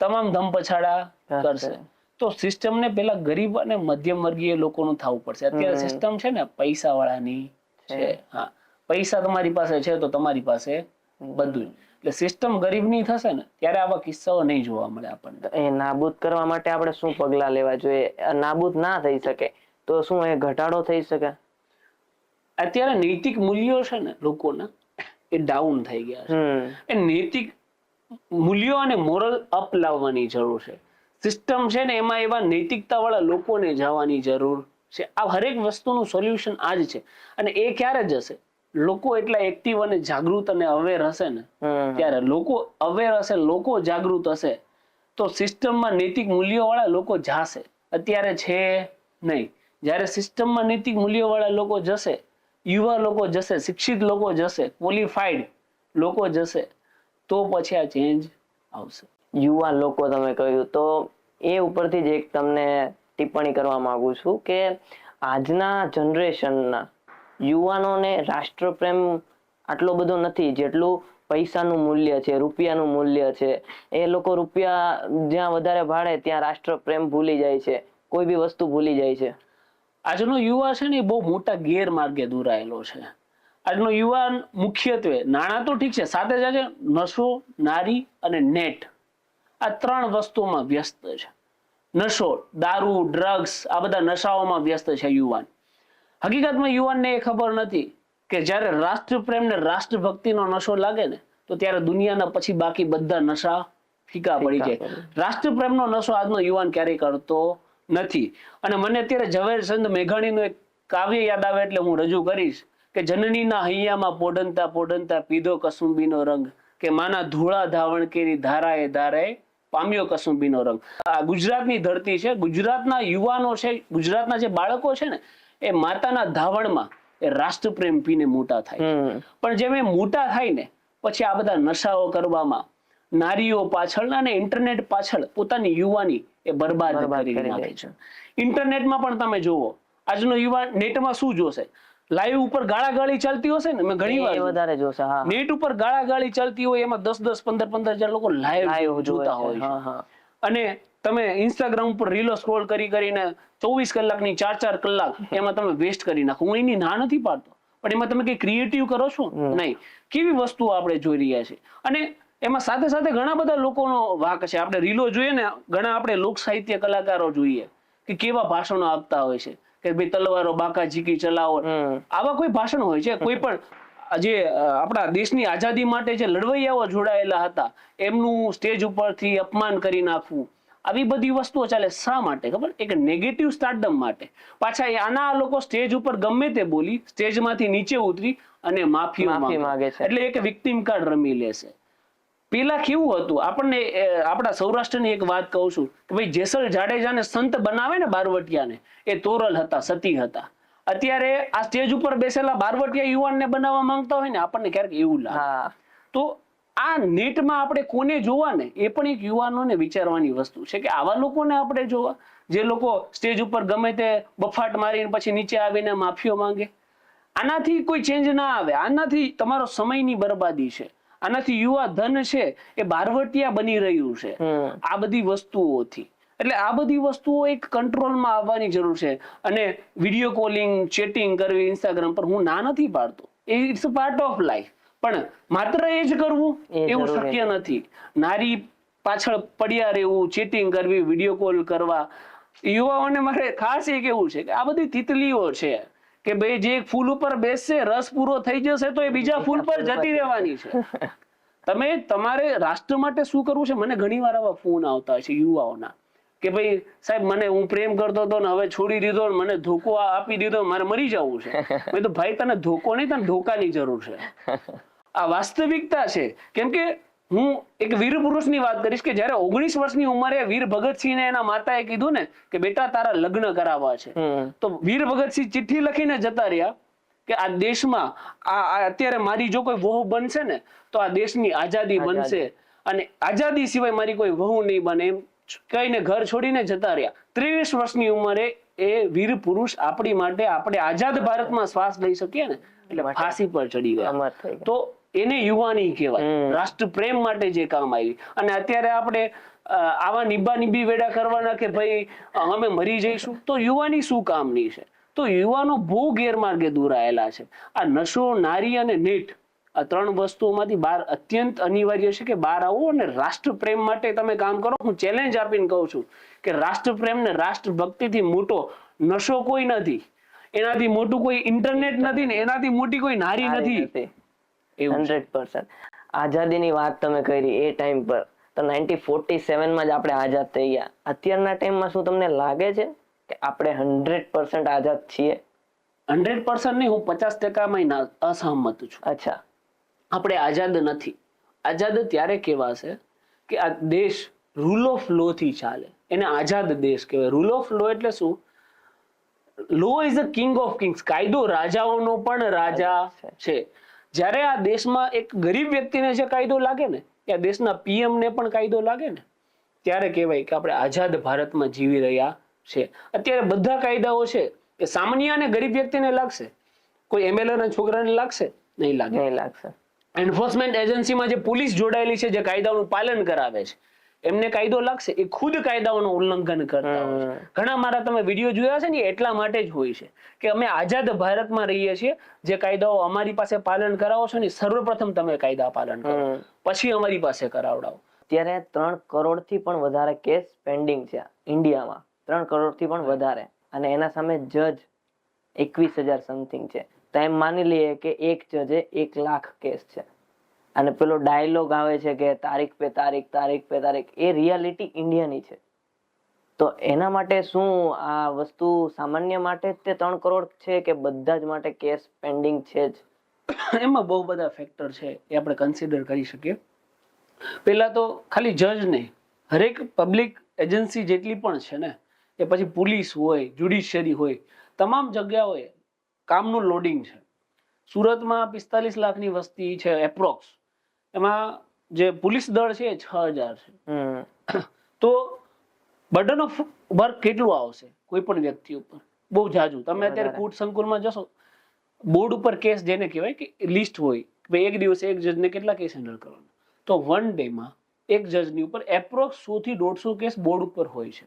B: તમામ ધમપછાડા કરશે. તો સિસ્ટમને પેલા ગરીબ અને મધ્યમ વર્ગીય લોકોનું થવું પડશે. અત્યારે સિસ્ટમ છે ને પૈસા વાળાની છે. હા, પૈસા તમારી પાસે છે તો તમારી પાસે બધું. એટલે સિસ્ટમ ગરીબની થશે ને ત્યારે આવા કિસ્સાઓ નહીં જોવા મળે આપણને.
A: એ નાબૂદ કરવા માટે આપણે શું પગલા લેવા જોઈએ? નાબૂદ ના થઈ શકે તો શું એ ઘટાડો થઈ શકે?
B: અત્યારે નૈતિક મૂલ્યો છે ને લોકોના એ ડાઉન થઈ ગયા છે. એ નૈતિક મૂલ્યો અને મોરલ અપ લાવવાની જરૂર છે. સિસ્ટમ છે ને એમાં એવા નૈતિકતા વાળા લોકોને જવાની જરૂર છે. આ હરેક વસ્તુનું સોલ્યુશન આ જ છે. અને એ ક્યારે જશે? લોકો એટલા એક્ટિવ અને જાગૃત અને અવેર હશે ને ત્યારે. લોકો અવેર હશે, લોકો જાગૃત હશે તો સિસ્ટમમાં નૈતિક મૂલ્યો વાળા લોકો જાશે. અત્યારે છે નહીં. જ્યારે સિસ્ટમમાં નૈતિક મૂલ્યો વાળા લોકો જશે, યુવા લોકો જશે, શિક્ષિત લોકો જશે, ક્વોલિફાઈડ લોકો જશે તો પછી આ ચેન્જ આવશે.
A: યુવા લોકો તમે કહ્યું તો એ ઉપરથી જ એક તમને ટિપ્પણી કરવા માંગુ છું કે આજના જનરેશનના યુવાનોને રાષ્ટ્રપ્રેમ આટલો બધો નથી જેટલું પૈસાનું મૂલ્ય છે, રૂપિયાનું મૂલ્ય છે. એ લોકો રૂપિયા જ્યાં વધારે ભાડે ત્યાં રાષ્ટ્ર પ્રેમ ભૂલી જાય છે, કોઈ બી વસ્તુ ભૂલી જાય છે.
B: આજનો યુવા છે ને એ બહુ મોટા ગેરમાર્ગે દોરાયેલો છે. આજનો યુવાન મુખ્યત્વે નાણાં તો ઠીક છે, સાથે સાથે નશો, નારી અને નેટ, આ 3 વસ્તુઓમાં વ્યસ્ત છે. નશો, દારૂ, ડ્રગ્સ, આ બધા નશાઓમાં વ્યસ્ત છે યુવાન. હકીકતમાં યુવાનને એ ખબર નથી કે જ્યારે રાષ્ટ્રપ્રેમ ને રાષ્ટ્રભક્તિનો નશો લાગે ને તો ત્યારે દુનિયાના પછી બાકી બધા નશા ફીકા પડી જાય. રાષ્ટ્રપ્રેમનો નશો આજનો યુવાન ક્યારેય કરતો નથી. અને મને અત્યારે ઝવેરચંદ મેઘાણીનું એક કાવ્ય યાદ આવે એટલે હું રજૂ કરીશ કે જનનીના હૈયામાં પોઢનતા પોઢનતા પીધો કસુંબીનો રંગ, કે માના ધૂળા ધાવણ કેરી ધારાએ ધારાએ પામ્યો કસુંબીનો રંગ. આ ગુજરાતની ધરતી છે, ગુજરાતના યુવાનો છે, ગુજરાતના જે બાળકો છે ને એ માતાના ધાવણમાં એ રાષ્ટ્રપ્રેમ પીને મોટા થાય. પણ જેમ એ મોટા થાય ને પછી આ બધા નશાઓ કરવામાં, નારીઓ પાછળ અને ઇન્ટરનેટ પાછળ પોતાની યુવાની એ બરબાદ કરી નાખે છે. ઇન્ટરનેટમાં પણ તમે જુઓ આજનો યુવાન નેટમાં શું જોશે, લાઈવ ઉપર ગાળાગાળી ચાલતી હશે ને, મેં ઘણી વાર
A: વધારે જોશે.
B: નેટ ઉપર ગાળાગાળી ચાલતી હોય એમાં 10-10, 15-15 હજાર લોકો લાઈવ જોતા હોય છે. અને તમે ઇન્સ્ટાગ્રામ ઉપર રીલો સ્ક્રોલ કરી કરીને 24 કલાકની 4-4 કલાક એમાં તમે વેસ્ટ કરી નાખો. હું એની ના નથી પાડતો, પણ એમાં તમે કઈ ક્રિએટિવ કરો છો નહીં. કેવી વસ્તુઓ આપણે જોઈ રહ્યા છીએ. અને એમાં સાથે સાથે ઘણા બધા લોકોનો વાક છે. આપણે રીલો જોઈએ ને, ઘણા આપણે લોક સાહિત્ય કલાકારો જોઈએ કે કેવા ભાષણો આપતા હોય છે કે ભાઈ તલવારો બાકા ઝીકી ચલાવો, આવા કોઈ ભાષણ હોય છે. કોઈ પણ જે આપણા દેશની આઝાદી માટે જે લડવૈયાઓ જોડાયેલા હતા એમનું સ્ટેજ ઉપરથી અપમાન કરી નાખવું, આવી બધી વસ્તુઓ ચાલે. શા માટે ખબર? એક નેગેટિવ સ્ટારડમ માટે. પાછા આના લોકો સ્ટેજ ઉપર ગમે તે બોલી, સ્ટેજમાંથી નીચે ઉતરી અને માફી માંગે છે. એટલે એક વિક્ટિમ કાર્ડ રમી લેશે. પેલા કેવું હતું, આપણને આપણા સૌરાષ્ટ્રની એક વાત કહું છું કે ભાઈ જેસલ જાડેજાને સંત બનાવે ને બારવટિયાને, એ તોરલ હતા, સતી હતા. અત્યારે આ સ્ટેજ ઉપર બેસેલા બારવટિયા યુવાનને બનાવવા માંગતા હોય ને આપણને ક્યારેક એવું લાગે. તો આ નેટમાં આપણે કોને જોવા ને એ પણ એક યુવાનોને વિચારવાની વસ્તુ છે કે આવા લોકોને આપણે જોવા જે લોકો સ્ટેજ ઉપર ગમે તે બફાટ મારીને પછી નીચે આવીને માફીઓ માંગે. આનાથી કોઈ ચેન્જ ના આવે. આનાથી તમારો સમયની બરબાદી છે. આનાથી યુવા ધન છે એ બારવટિયા બની રહ્યું છે આ બધી વસ્તુઓથી. એટલે આ બધી વસ્તુઓ એક કંટ્રોલમાં આવવાની જરૂર છે. અને વિડીયો કોલિંગ, ચેટિંગ કરવી ઇન્સ્ટાગ્રામ પર હું ના નથી પાડતો, it's a part of life. પણ માત્ર એ જ કરવું એવું શક્ય નથી. નારી પાછળ પડ્યા રહેવું, ચેટિંગ કરવી, વિડીયો કોલ કરવા, યુવાઓને મારે ખાસ એ કેવું છે કે આ બધી તિતલીઓ છે કે ભાઈ જે ફૂલ ઉપર બેસશે, રસ પૂરો થઈ જશે તો એ બીજા ફૂલ પર જતી રહેવાની છે. તમે તમારે રાષ્ટ્ર માટે શું કરવું છે? મને ઘણી વાર આવા ફોન આવતા છે યુવાઓના કે ભાઈ સાહેબ મને હું પ્રેમ કરતો હતો ને હવે છોડી દીધો, મને ધોકો આપી દીધો, મારે મરી જવું છે. મેં તો ભાઈ તને ધોકો નહીં, તને ધોકાની જરૂર છે. આ વાસ્તવિકતા છે. કેમ કે હું એક વીર પુરુષની વાત કરીશ કે જયારે 19 વર્ષની ઉંમરે વીર ભગતસિંહને એના માતાએ કીધું ને કે બેટા તારા લગ્ન કરાવવા છે, તો વીર ભગતસિંહ ચિઠ્ઠી લખીને જતા રહ્યા કે આ દેશમાં અત્યારે મારી જો કોઈ વહુ બનશે ને તો આ દેશની આઝાદી બનશે, અને આઝાદી સિવાય મારી કોઈ વહુ નહીં બને, એમ કહીને ઘર છોડીને જતા રહ્યા. 23 વર્ષની ઉંમરે એ વીર પુરુષ આપણી માટે, આપણે આઝાદ ભારતમાં શ્વાસ લઈ શકીએ ને એટલે ફાંસી પર ચડી ગયા. તો એને યુવાની કહેવાય, રાષ્ટ્ર પ્રેમ માટે જે કામ આવી. અને અત્યારે આપણે આવા નિભા નિભી વેડા કરવાના કે ભાઈ અમે મરી જઈશું, તો યુવાની શું કામની છે? તો યુવાનો બહુ ગેરમાર્ગે દોરાયેલા છે. આ નશો, નારી અને નેટ, આ 3 વસ્તુઓમાંથી બહાર અત્યંત અનિવાર્ય છે કે બહાર આવો અને રાષ્ટ્રપ્રેમ માટે તમે કામ કરો. હું ચેલેન્જ આપીને કહું છું કે રાષ્ટ્રપ્રેમ ને રાષ્ટ્રભક્તિથી મોટો નશો કોઈ નથી, એનાથી મોટું કોઈ ઇન્ટરનેટ નથી, ને એનાથી મોટી કોઈ નારી નથી.
A: 100% આઝાદીની વાત તમે કરી એ ટાઈમ પર તો 1947 માં જ આપણે આઝાદ થઈ ગયા. અત્યારના ટાઈમમાં શું તમને લાગે છે કે આપણે 100% આઝાદ છીએ?
B: 100% નહીં, હું 50% માં અસહમત છું.
A: અચ્છા,
B: આપણે આઝાદ નથી. આઝાદ ત્યારે કહેવાશે કે આ દેશ રૂલ ઓફ લો થી ચાલે, એને આઝાદ દેશ કહેવાય. રૂલ ઓફ લો એટલે શું? Law is a king of kings. કાયદો રાજાઓનો પણ રાજા છે. જ્યારે આ દેશમાં એક ગરીબ વ્યક્તિને જે કાયદો લાગે ને, આ દેશના પીએમ ને પણ કાયદો લાગે ને, ત્યારે કહેવાય કે આપણે આઝાદ ભારતમાં જીવી રહ્યા છે. અત્યારે બધા કાયદાઓ છે એ સામાન્ય અને ગરીબ વ્યક્તિને લાગશે, કોઈ એમએલએ ના છોકરાને લાગશે નહીં લાગે. એન્ફોર્સમેન્ટ એજન્સીમાં જે પોલીસ જોડાયેલી છે, જે કાયદાઓનું પાલન કરાવે છે, એમને કાયદો લાગશે, એ ખુદ કાયદાઓનું ઉલ્લંઘન કરતા હોય છે. ઘણા મારા તમે વિડીયો જોયા છે ને, એટલા માટે જ હોય છે કે અમે આઝાદ ભારતમાં રહીએ છીએ. જે કાયદાઓ અમારી પાસે પાલન કરાવો છો ને, સર્વપ્રથમ તમે કાયદા પાલન કરો, પછી અમારી પાસે કરાવડાવો.
A: અત્યારે 3 કરોડથી પણ વધારે કેસ પેન્ડિંગ છે ઇન્ડિયામાં, 3 કરોડથી પણ વધારે, અને એના સામે જજ 21,000 સમથિંગ છે. તો એમ માની લઈએ કે એક જજે 1 લાખ કેસ છે. અને પેલો ડાયલોગ આવે છે કે તારીખ પે તારીખ, તારીખ પે તારીખ, એ રિયાલિટી ઇન્ડિયાની છે. તો એના માટે શું આ વસ્તુ સામાન્ય માટે જ તે 3 કરોડ છે કે બધા જ માટે કેસ પેન્ડિંગ છે જ?
B: એમાં બહુ બધા ફેક્ટર છે, એ આપણે કન્સિડર કરી શકીએ. પહેલા તો ખાલી જજ નહીં, હરેક પબ્લિક એજન્સી જેટલી પણ છે ને, એ પછી પોલીસ હોય, જ્યુડિશિયરી હોય, તમામ જગ્યાઓએ કામનું લોડિંગ છે. સુરતમાં 45 લાખની વસ્તી છે એપ્રોક્સ, એમાં જે પોલીસ દળ છે એ 6,000 છે. તો બર્ડન ઓફ વર્ક કેટલું આવશે કોઈ પણ વ્યક્તિ ઉપર? બહુ જાજુ. તમે અત્યારે કૂટ સંકુલમાં જશો, બોર્ડ ઉપર કેસ જેને કહેવાય કે લિસ્ટ હોય કે એક દિવસે એક જજને કેટલા કેસ હેન્ડલ કરવાના, તો 1 ડેમાં એક જજની ઉપર એપ્રોક્સ 100 થી 150 કેસ બોર્ડ ઉપર હોય છે.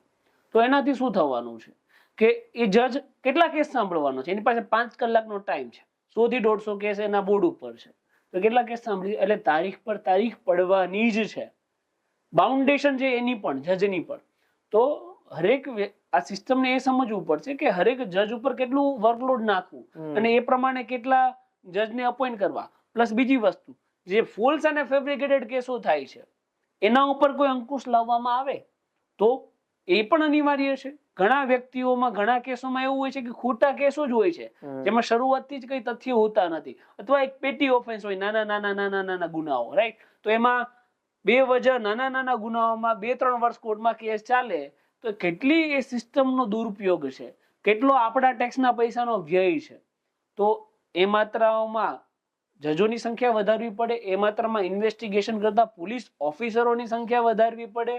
B: તો એનાથી શું થવાનું છે કે એ જજ કેટલા કેસ સાંભળવાનો છે? એની પાસે 5 કલાકનો ટાઈમ છે. 100 થી 150 કેસ એના બોર્ડ ઉપર છે, તો કેટલા કેસ સાંભળી? એટલે તારીખ પર તારીખ પડવાની જ છે. બાઉન્ડેશન છે એની પણ, જજની પણ. તો હરેક આ સિસ્ટમને એ સમજવું પડશે કે હરેક જજ ઉપર કેટલું વર્કલોડ નાખવું, અને એ પ્રમાણે કેટલા જજને અપોઇન્ટ કરવા. પ્લસ બીજી વસ્તુ, જે ફોલ્સ અને ફેબ્રિકેટેડ કેસો થાય છે, એના ઉપર કોઈ અંકુશ લાવવામાં આવે તો એ પણ અનિવાર્ય છે. ઘણા વ્યક્તિઓમાં, ઘણા કેસોમાં એવું હોય છે કે ખોટા કેસો જ હોય છે, જેમાં શરૂઆતથી જ કઈ તથ્ય હોતા નથી, અથવા એક પેટી ઓફેન્સ હોય, નાના ગુનાઓ, રાઈટ? તો એમાં બે વજહ નાના ગુનાઓમાં 2-3 વર્ષ કોર્ટમાં કેસ ચાલે, તો કેટલી એ સિસ્ટમનો દુરુપયોગ છે, કેટલો આપણા ટેક્સના પૈસાનો વ્યય છે. તો એ માત્રાઓમાં જજોની સંખ્યા વધારવી પડે, એ માત્રામાં ઇન્વેસ્ટિગેશન કરતા પોલીસ ઓફિસરોની સંખ્યા વધારવી પડે.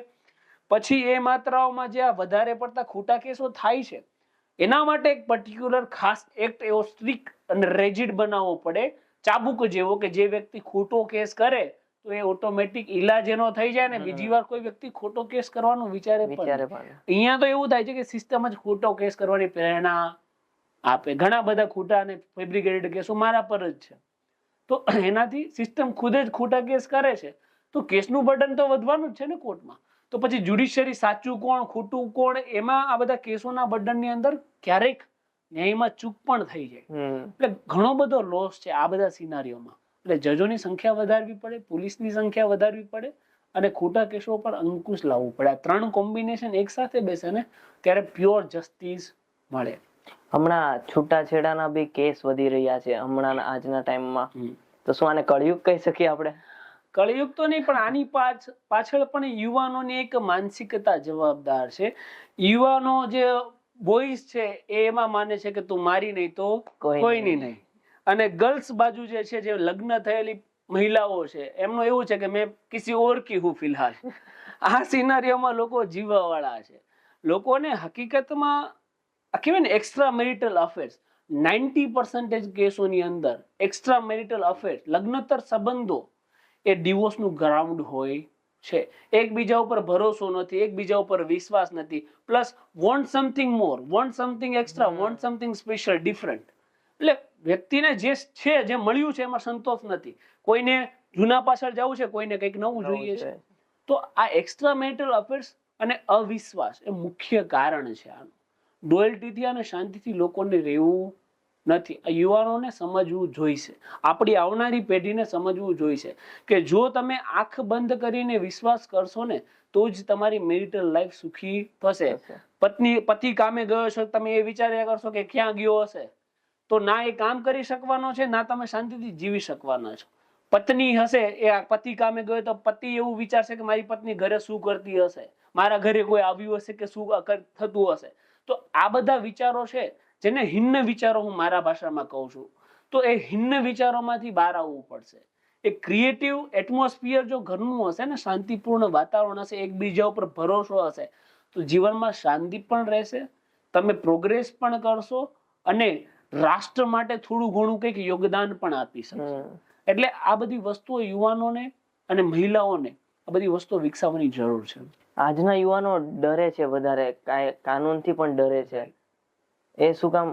B: પછી એ માત્રાઓમાં જે આ વધારે પડતા ખોટા કેસો થાય છે, એના માટે એક પર્ટિક્યુલર ખાસ એક્ટ એવો સ્ટ્રિક્ટ અને રેજિડ બનાવવો પડે, ચાબુક જેવો, કે જે વ્યક્તિ ખોટો કેસ કરે તો એ ઓટોમેટિક ઈલાજ એનો થઈ જાય ને બીજી વાર કોઈ વ્યક્તિ ખોટો કેસ કરવાનું વિચારે પણ. અહીંયા તો એવું થાય છે કે સિસ્ટમ જ ખોટો કેસ કરવાની પ્રેરણા આપે. ઘણા બધા ખોટા અને ફેબ્રિકેટેડ કેસો મારા પર જ છે, તો એનાથી સિસ્ટમ ખુદ જ ખોટા કેસ કરે છે, તો કેસનું બર્ડન તો વધવાનું જ છે ને કોર્ટમાં. તો પછી જ્યુડિશિયરી સાચું કોણ, ખોટું કોણ, એમાં આ બધા કેસોના બર્ડનની અંદર ક્યારેક ન્યાયમાં ચૂક પણ થઈ જાય. એટલે ઘણો બધો લોસ છે આ બધા સિનારીઓમાં. એટલે જજોની સંખ્યા વધારવી પડે, પોલીસની સંખ્યા વધારવી પડે, અને ખોટા કેસો પર અંકુશ લાવવું પડે. આ 3 કોમ્બિનેશન એક સાથે બેસે ને ત્યારે પ્યોર જસ્ટિસ મળે.
A: હમણાં છૂટાછેડાના બી કેસ વધી રહ્યા છે હમણાં આજના ટાઈમમાં. તો શું આને કળયુગ કહી શકીએ આપણે?
B: કળયુગ તો નહીં, પણ આની પાછળ પણ યુવાનોની એક માનસિકતા જવાબદાર છે. યુવાનો જે બોયઝ છે એ એમાં માને છે કે તું મારી નહીં તો કોઈની નહીં, અને ગર્લ્સ બાજુ જે છે, જે લગ્ન થયેલી મહિલાઓ છે, એમનું એવું છે કે મેં કિસી ઓર કી હું ફિલહાલ. આ સિનારીઓમાં લોકો જીવવા વાળા છે. લોકોને હકીકતમાં કહેવાય ને એક્સ્ટ્રા મેરિટલ અફેર્સ, 90% કેસોની અંદર એક્સ્ટ્રા મેરિટલ અફેર્સ, લગ્નોત્તર સંબંધો, એ ડિવોર્સનું ગ્રાઉન્ડ હોય છે. એકબીજા ઉપર ભરોસો નથી, એકબીજા ઉપર વિશ્વાસ નથી, plus want something more, want something extra, want something special, different. એટલે વ્યક્તિને જે છે, જે મળ્યું છે એમાં સંતોષ નથી. કોઈને જૂના પાછળ જવું છે, કોઈને કંઈક નવું જોઈએ છે. તો આ એક્સ્ટ્રા મેરિટલ અફેર્સ અને અવિશ્વાસ એ મુખ્ય કારણ છે આનું. ડોયલ્ટીથી અને શાંતિથી લોકોને રહેવું નથી. આ યુવાનોને સમજવું જોઈશે, આપણી આવનારી પેઢીને સમજવું જોઈશે કે જો તમે આંખ બંધ કરીને વિશ્વાસ કરશો ને તો જ તમારી મેરિટલ લાઈફ સુખી થશે. પતિ કામે ગયો છે, તમે એ વિચાર્યા કરશો કે ક્યાં ગયો હશે, તો ના એ કામ કરી શકવાનો છે, ના તમે શાંતિથી જીવી શકવાના છો. પત્ની હશે, એ પતિ કામે ગયો તો પતિ એવું વિચારશે કે મારી પત્ની ઘરે શું કરતી હશે, મારા ઘરે કોઈ આવ્યું હશે કે શું થતું હશે. તો આ બધા વિચારો છે, જેને હિન્ન વિચારો હું મારા ભાષામાં કહું છું. તો એ હિન્ન વિચારોમાંથી બહાર આવવું પડશે. એક ક્રિએટિવ એટમોસ્ફિયર જો ઘરનું હશે ને, શાંતિપૂર્ણ વાતાવરણ હશે, એકબીજા ઉપર ભરોસો હશે, તો જીવનમાં શાંતિ પણ રહેશે, તમે પ્રોગ્રેસ પણ કરશો, અને રાષ્ટ્ર માટે થોડું ઘણું કંઈક યોગદાન પણ આપી શકશો. એટલે આ બધી વસ્તુઓ યુવાનોને અને મહિલાઓને આ બધી વસ્તુઓ વિકસાવવાની જરૂર છે.
A: આજના યુવાનો ડરે છે વધારે, કાનૂનથી પણ ડરે છે. એ શું કામ?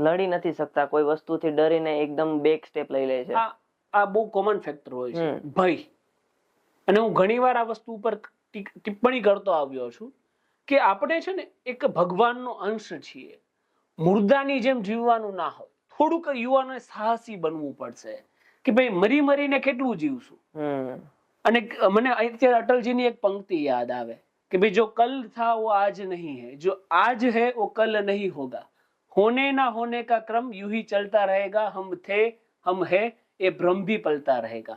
A: લડી નથી શકતા, કોઈ વસ્તુથી ડરીને એકદમ બેક સ્ટેપ લઈ લે છે.
B: આ બહુ કોમન ફેક્ટર હોય છે, ભય. અને હું ઘણીવાર આ વસ્તુ ઉપર ટિપ્પણી કરતો આવ્યો છું કે આપણે છે ને એક ભગવાનનો અંશ છીએ. મુર્દાની જેમ જીવવાનું ના હોય. થોડુંક યુવાનોએ સાહસી બનવું પડશે કે ભાઈ મરી મરીને કેટલું જીવશું. અને મને અત્યારે અટલજીની એક પંક્તિ યાદ આવે કે ભાઈ જો કલ થા વો આજ નહીં है, जो आज है वो कल नहीं होगा, होने ना होने का क्रम यूं ही चलता रहेगा, हम थे हम है ये भ्रम भी पलता रहेगा.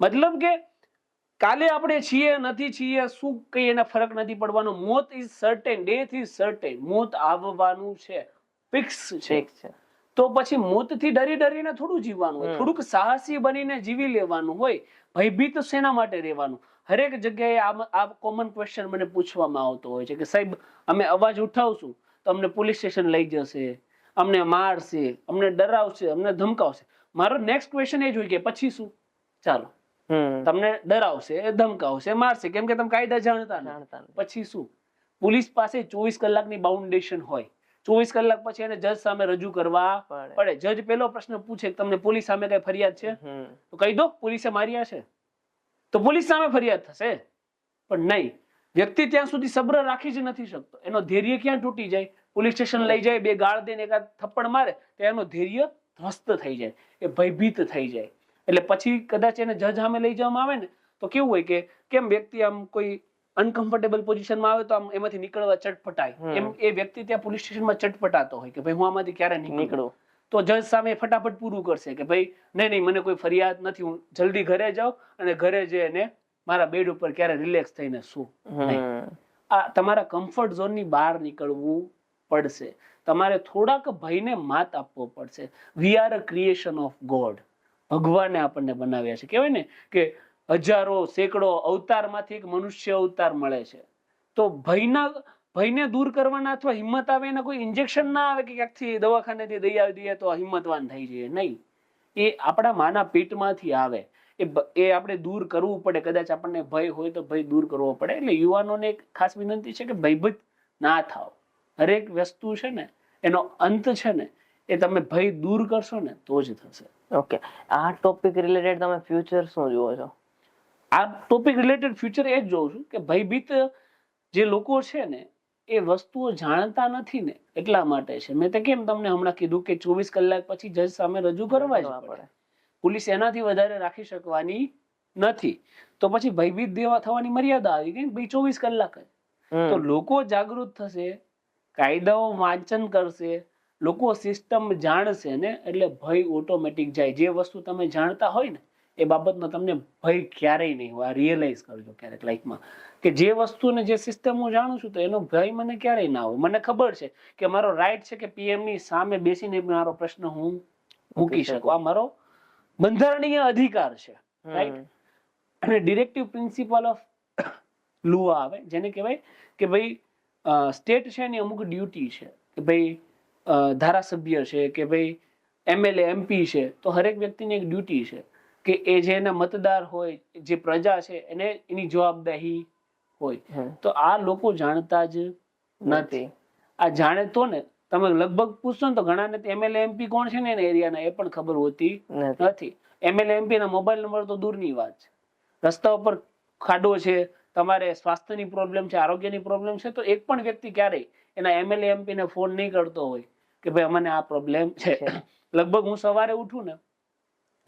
B: મતલબ કે કાલે આપણે છીએ નથી છીએ શું કઈ એના ફરક નથી પડવાનો. મોત is certain, death is certain. મોત આવવાનું છે, ફિક્સ છે. તો પછી મોતથી ડરી ડરીને થોડું જીવવાનું હોય, થોડુંક સાહસી બનીને જીવી લેવાનું હોય. ભયભીત શેના માટે રહેવાનું? હરેક જગ્યાએ આ કોમન ક્વેશ્ચન મને પૂછવામાં આવતો હોય છે કે સાહેબ અમે અવાજ ઉઠાવશું તો અમને પોલીસ સ્ટેશન લઈ જશે, અમને મારશે, અમને ડરાવશે, અમને ધમકાવશે. મારો નેક્સ્ટ ક્વેશ્ચન એ જ હોય કે પછી શું? ચાલો તમને ડરાવશે, ધમકાવશે, મારશે, કેમ કે તમે કાયદા જાણતા નથી. પછી શું? પોલીસ પાસે 24 કલાકની બાઉન્ડેશન હોય. 24 કલાક પછી એને જજ સામે રજૂ કરવા પડે. જજ પેલો પ્રશ્ન પૂછે કે તમને પોલીસ સામે કઈ ફરિયાદ છે? તો કહી દો પોલીસે માર્યા છે, તો પોલીસ સામે ફરિયાદ થશે. પણ નહીં, વ્યક્તિ ત્યાં સુધી સબ્ર રાખી જ નથી શકતો. એનો ધૈર્ય ક્યાં તૂટી જાય? પોલીસ સ્ટેશન લઈ જાય, બે ગાળ દઈને એકાદ થપ્પડ મારે તો એનો ધૈર્ય ધ્વસ્ત થઈ જાય, એ ભયભીત થઈ જાય. એટલે પછી કદાચ એને જજ સામે લઈ જવામાં આવે ને તો કેવું હોય કે કેમ વ્યક્તિ આમ કોઈ અનકમ્ફર્ટેબલ પોઝિશનમાં આવે તો આમ એમાંથી નીકળવા ચટપટાય. એમ એ વ્યક્તિ ત્યાં પોલીસ સ્ટેશનમાં ચટપટાતો હોય કે ભાઈ હું આમાંથી ક્યારે નીકળું. તો જજ સામે ફટાફટ પૂરું કરશે કે ભાઈ નહીં નહીં મને કોઈ ફરિયાદ નથી, હું જલ્દી ઘરે જાઉં અને ઘરે જઈને મારા બેડ ઉપર ક્યારે રિલેક્સ થઈને શું. આ તમારા કમ્ફર્ટ ઝોનની બહાર નીકળવું પડશે. તમારે થોડાક ભયને માત આપવો પડશે. We are a creation of God. ભગવાને આપણને બનાવ્યા છે. કહેવાય ને કે હજારો સેંકડો અવતારમાંથી એક મનુષ્ય અવતાર મળે છે. તો ભયને દૂર કરવાના અથવા હિંમત આવે એના કોઈ ઇન્જેક્શન ના આવે કે ક્યાંકથી દવાખાનેથી દઈ આવી દઈએ તો હિંમતવાન થઈ જઈએ. નહીં, એ આપણા માના પેટમાંથી આવે. એ આપણે દૂર કરવું પડે. કદાચ આપણને ભય હોય તો ભય દૂર કરવો પડે. એટલે યુવાનોને એક ખાસ વિનંતી છે કે ભયભીત ના થાવ. હરેક વસ્તુ છે ને એનો અંત છે ને એ તમે ભય દૂર કરશો ને તો જ થશે.
A: ઓકે, આ ટોપિક રિલેટેડ તમે ફ્યુચર શું જુઓ છો?
B: આ ટોપિક રિલેટેડ ફ્યુચર એ જ જોઉં છું કે ભયભીત જે લોકો છે ને એ વસ્તુઓ જાણતા નથી ને એટલા માટે છે. મેં તો કેમ તમને હમણાં કીધું કે 24 કલાક પછી જજ સામે રજૂ કરવા જ પડે. પોલીસ એનાથી વધારે રાખી શકવાની નથી. તો પછી ભયભીત થવાની મર્યાદા આવી ગઈ ભાઈ 24 કલાક જ. તો લોકો જાગૃત થશે, કાયદાઓ વાંચન કરશે, લોકો સિસ્ટમ જાણશે ને એટલે ભય ઓટોમેટિક જાય. જે વસ્તુ તમે જાણતા હોય ને એ બાબતનો તમને ભય ક્યારેય નહીં હોય. રિયલાઇઝ કરજો ક્યારેક લાઈફમાં કે જે વસ્તુને જે સિસ્ટમ હું જાણું છું તો એનો ભય મને ક્યારેય ના હોય. મને ખબર છે કે મારો રાઈટ છે કે પીએમ ની સામે બેસીને મારો પ્રશ્ન હું મૂકી શકું. આ મારો બંધારણીય અધિકાર છે. રાઈટ. અને ડિરેક્ટિવ પ્રિન્સિપલ ઓફ લો આવે જેને કહેવાય કે ભાઈ સ્ટેટ છે એની અમુક ડ્યુટી છે કે ભાઈ ધારાસભ્ય છે કે ભાઈ એમએલએ એમપી છે તો હરેક વ્યક્તિની એક ડ્યુટી છે કે એ જે એના મતદાર હોય, જે પ્રજા છે એને એની જવાબદારી હોય. તો આ લોકો જાણતા જ નથી. આ જાણે તો ને તમે લગભગ પૂછશો ને તો ઘણાને એમએલએ એમપી કોણ છે ને એના એરિયાના એ પણ ખબર હોતી નથી. એમએલએ એમપી ના મોબાઈલ નંબર તો દૂરની વાત છે. રસ્તા ઉપર ખાડો છે, તમારે સ્વાસ્થ્યની પ્રોબ્લેમ છે, આરોગ્યની પ્રોબ્લેમ છે તો એક પણ વ્યક્તિ ક્યારેય એના એમએલએ એમપી ને ફોન નહીં કરતો હોય કે ભાઈ અમને આ પ્રોબ્લેમ છે. લગભગ હું સવારે ઉઠું ને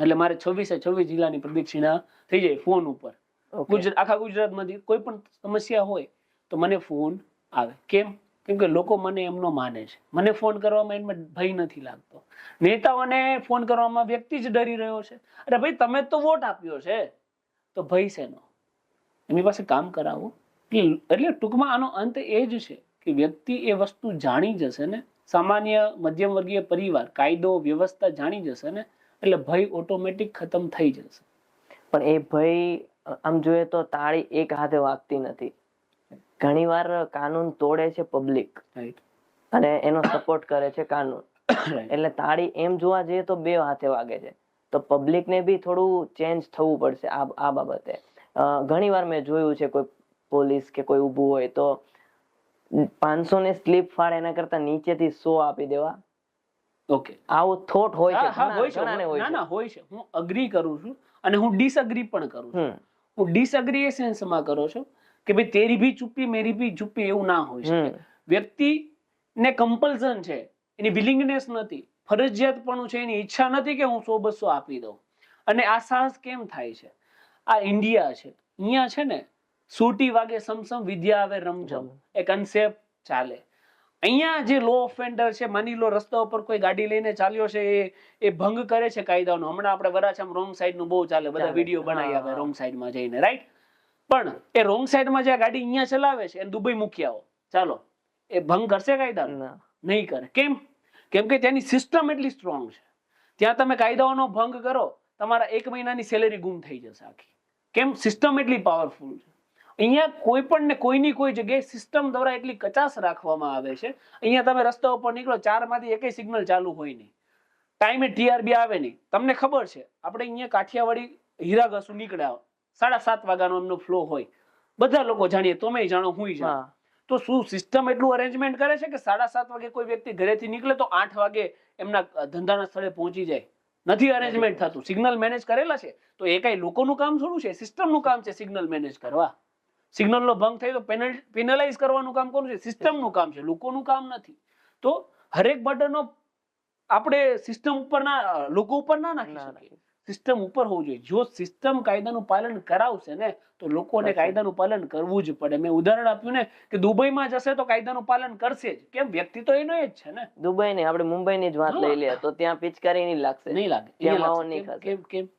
B: એટલે મારે 26 જિલ્લાની પ્રદક્ષિણા થઈ જાય ફોન ઉપર. આખા ગુજરાતમાંથી કોઈ પણ સમસ્યા હોય તો મને ફોન આવે. કેમ કે લોકો મને એમનો માને છે. મને ફોન કરવામાં એમાં ભય નથી લાગતો. નેતાઓને ફોન કરવામાં વ્યક્તિ જ ડરી રહ્યો છે. અરે ભાઈ તમે તો વોટ આપ્યો છે તો ભય શેનો? એની પાસે કામ કરાવો. એટલે ટૂંકમાં આનો અંત એ જ છે કે વ્યક્તિ એ વસ્તુ જાણી જશે ને, સામાન્ય મધ્યમ વર્ગીય પરિવાર કાયદો વ્યવસ્થા જાણી જશે ને એટલે ભય ઓટોમેટિક ખતમ થઈ જશે.
A: પણ એ ભય આમ જોઈએ તો તાળી એક હાથે વાગતી નથી. ઘણી વાર કાનૂન તોડે છે પબ્લિક અને એનો સપોર્ટ કરે છે કાનૂન. એટલે તાળી એમ જોવા જઈએ તો બે હાથે વાગે છે. તો પબ્લિકને બી થોડું ચેન્જ થવું પડશે આ બાબતે. ઘણી વાર મેં જોયું છે કોઈ પોલીસ કે કોઈ ઊભું હોય તો 500 ને સ્લીપ ફાડે એના કરતા નીચેથી 100 આપી દેવા.
B: ઓકે,
A: આવો થોટ હોય છે
B: હા હોય છે,
A: ઘણાને હોય
B: ના
A: છે.
B: ના હોય છે. હું અગ્રી કરું છું અને હું ડિસઅગ્રી પણ કરું છું.
A: હમ
B: હું ડિસઅગ્રી એ સેન્સમાં કરો છો કે ભાઈ તેરી ભી ચુપ્પી મેરી ભી ચુપ્પી એવું ના હોય શકે. વ્યક્તિને કમ્પલ્ઝન છે, એની વિલિંગનેસ નથી, ફરજિયાતપણું છે, એની ઈચ્છા નથી કે હું 100-200 આપી દઉં. અને આ સાહસ કેમ થાય છે? આ ઇન્ડિયા છે, અહીંયા છે ને સૂટી વાગે સમસમ વિદ્યા આવે રમઝમ એ કન્સેપ્ટ ચાલે. અહીંયા જે લો ઓફેન્ડર છે, માની લો રસ્તા ઉપર કોઈ ગાડી લઈને ચાલ્યો છે, એ ભંગ કરે છે કાયદાનો. હમણાં આપણે વરાછામાં રોંગ સાઈડ નું બહુ ચાલે, બધા વિડીયો બનાવી આવે રોંગ સાઈડમાં જઈને, રાઈટ? પણ એ રોંગ સાઈડમાં જે ગાડી અહીંયા ચલાવે છે એને દુબઈ મૂકી આવો, ચાલો, એ ભંગ કરશે કાયદાનો? નહીં કરે. કેમ? કેમ કે ત્યાંની સિસ્ટમ એટલી સ્ટ્રોંગ છે. ત્યાં તમે કાયદાઓનો ભંગ કરો, તમારા 1 મહિનાની સેલેરી ગુમ થઈ જશે આખી. કેમ? સિસ્ટમ એટલી પાવરફુલ છે. અહીંયા કોઈ પણ ને કોઈની કોઈ જગ્યાએ સિસ્ટમ દ્વારા એટલી કચાશ રાખવામાં આવે છે. અહીંયા તમે રસ્તા ઉપર નીકળો, 4 માંથી એકેય સિગ્નલ ચાલુ હોય નહીં, ટાઈમે TRB આવે નહીં. તમને ખબર છે આપણે અહીંયા કાઠિયાવાડી હીરાઘસુ નીકળ્યા 7:30 વાગ્યાનો એમનો ફ્લો હોય, બધા લોકો જાણીએ, તમે જાણો, હું જાણો. તો શું સિસ્ટમ એટલું અરેન્જમેન્ટ કરે છે કે 7:30 વાગે કોઈ વ્યક્તિ ઘરેથી નીકળે તો 8 વાગે એમના ધંધાના સ્થળે પહોંચી જાય? નથી અરેન્જમેન્ટ થતું. સિગ્નલ મેનેજ કરેલા છે તો એ કઈ લોકોનું કામ થોડું છે, સિસ્ટમનું કામ છે સિગ્નલ મેનેજ કરવા. સિગ્નલનો ભંગ થાય તો પેનલાઇઝ કરવાનું કામ કોનું છે? સિસ્ટમનું કામ છે, લોકોનું કામ નથી. તો હરેક બર્ડન આપણે સિસ્ટમ ઉપર ના, લોકો ઉપર ના નાખી શકીએ, સિસ્ટમ ઉપર હોવું જોઈએ. જો સિસ્ટમ કાયદાનું પાલન કરાવશે ને તો લોકોને કાયદાનું પાલન કરવું જ પડે. મેં ઉદાહરણ આપ્યું ને કે દુબઈમાં જશે તો કાયદાનું પાલન કરશે જ. કેમ? વ્યક્તિ તો એનો જ છે ને.
A: દુબઈ ને આપણે મુંબઈની જ વાત લઈ લઈએ તો ત્યાં પિચકારી નહીં લાગશે,
B: નહીં લાગે. કેમ? કેમ?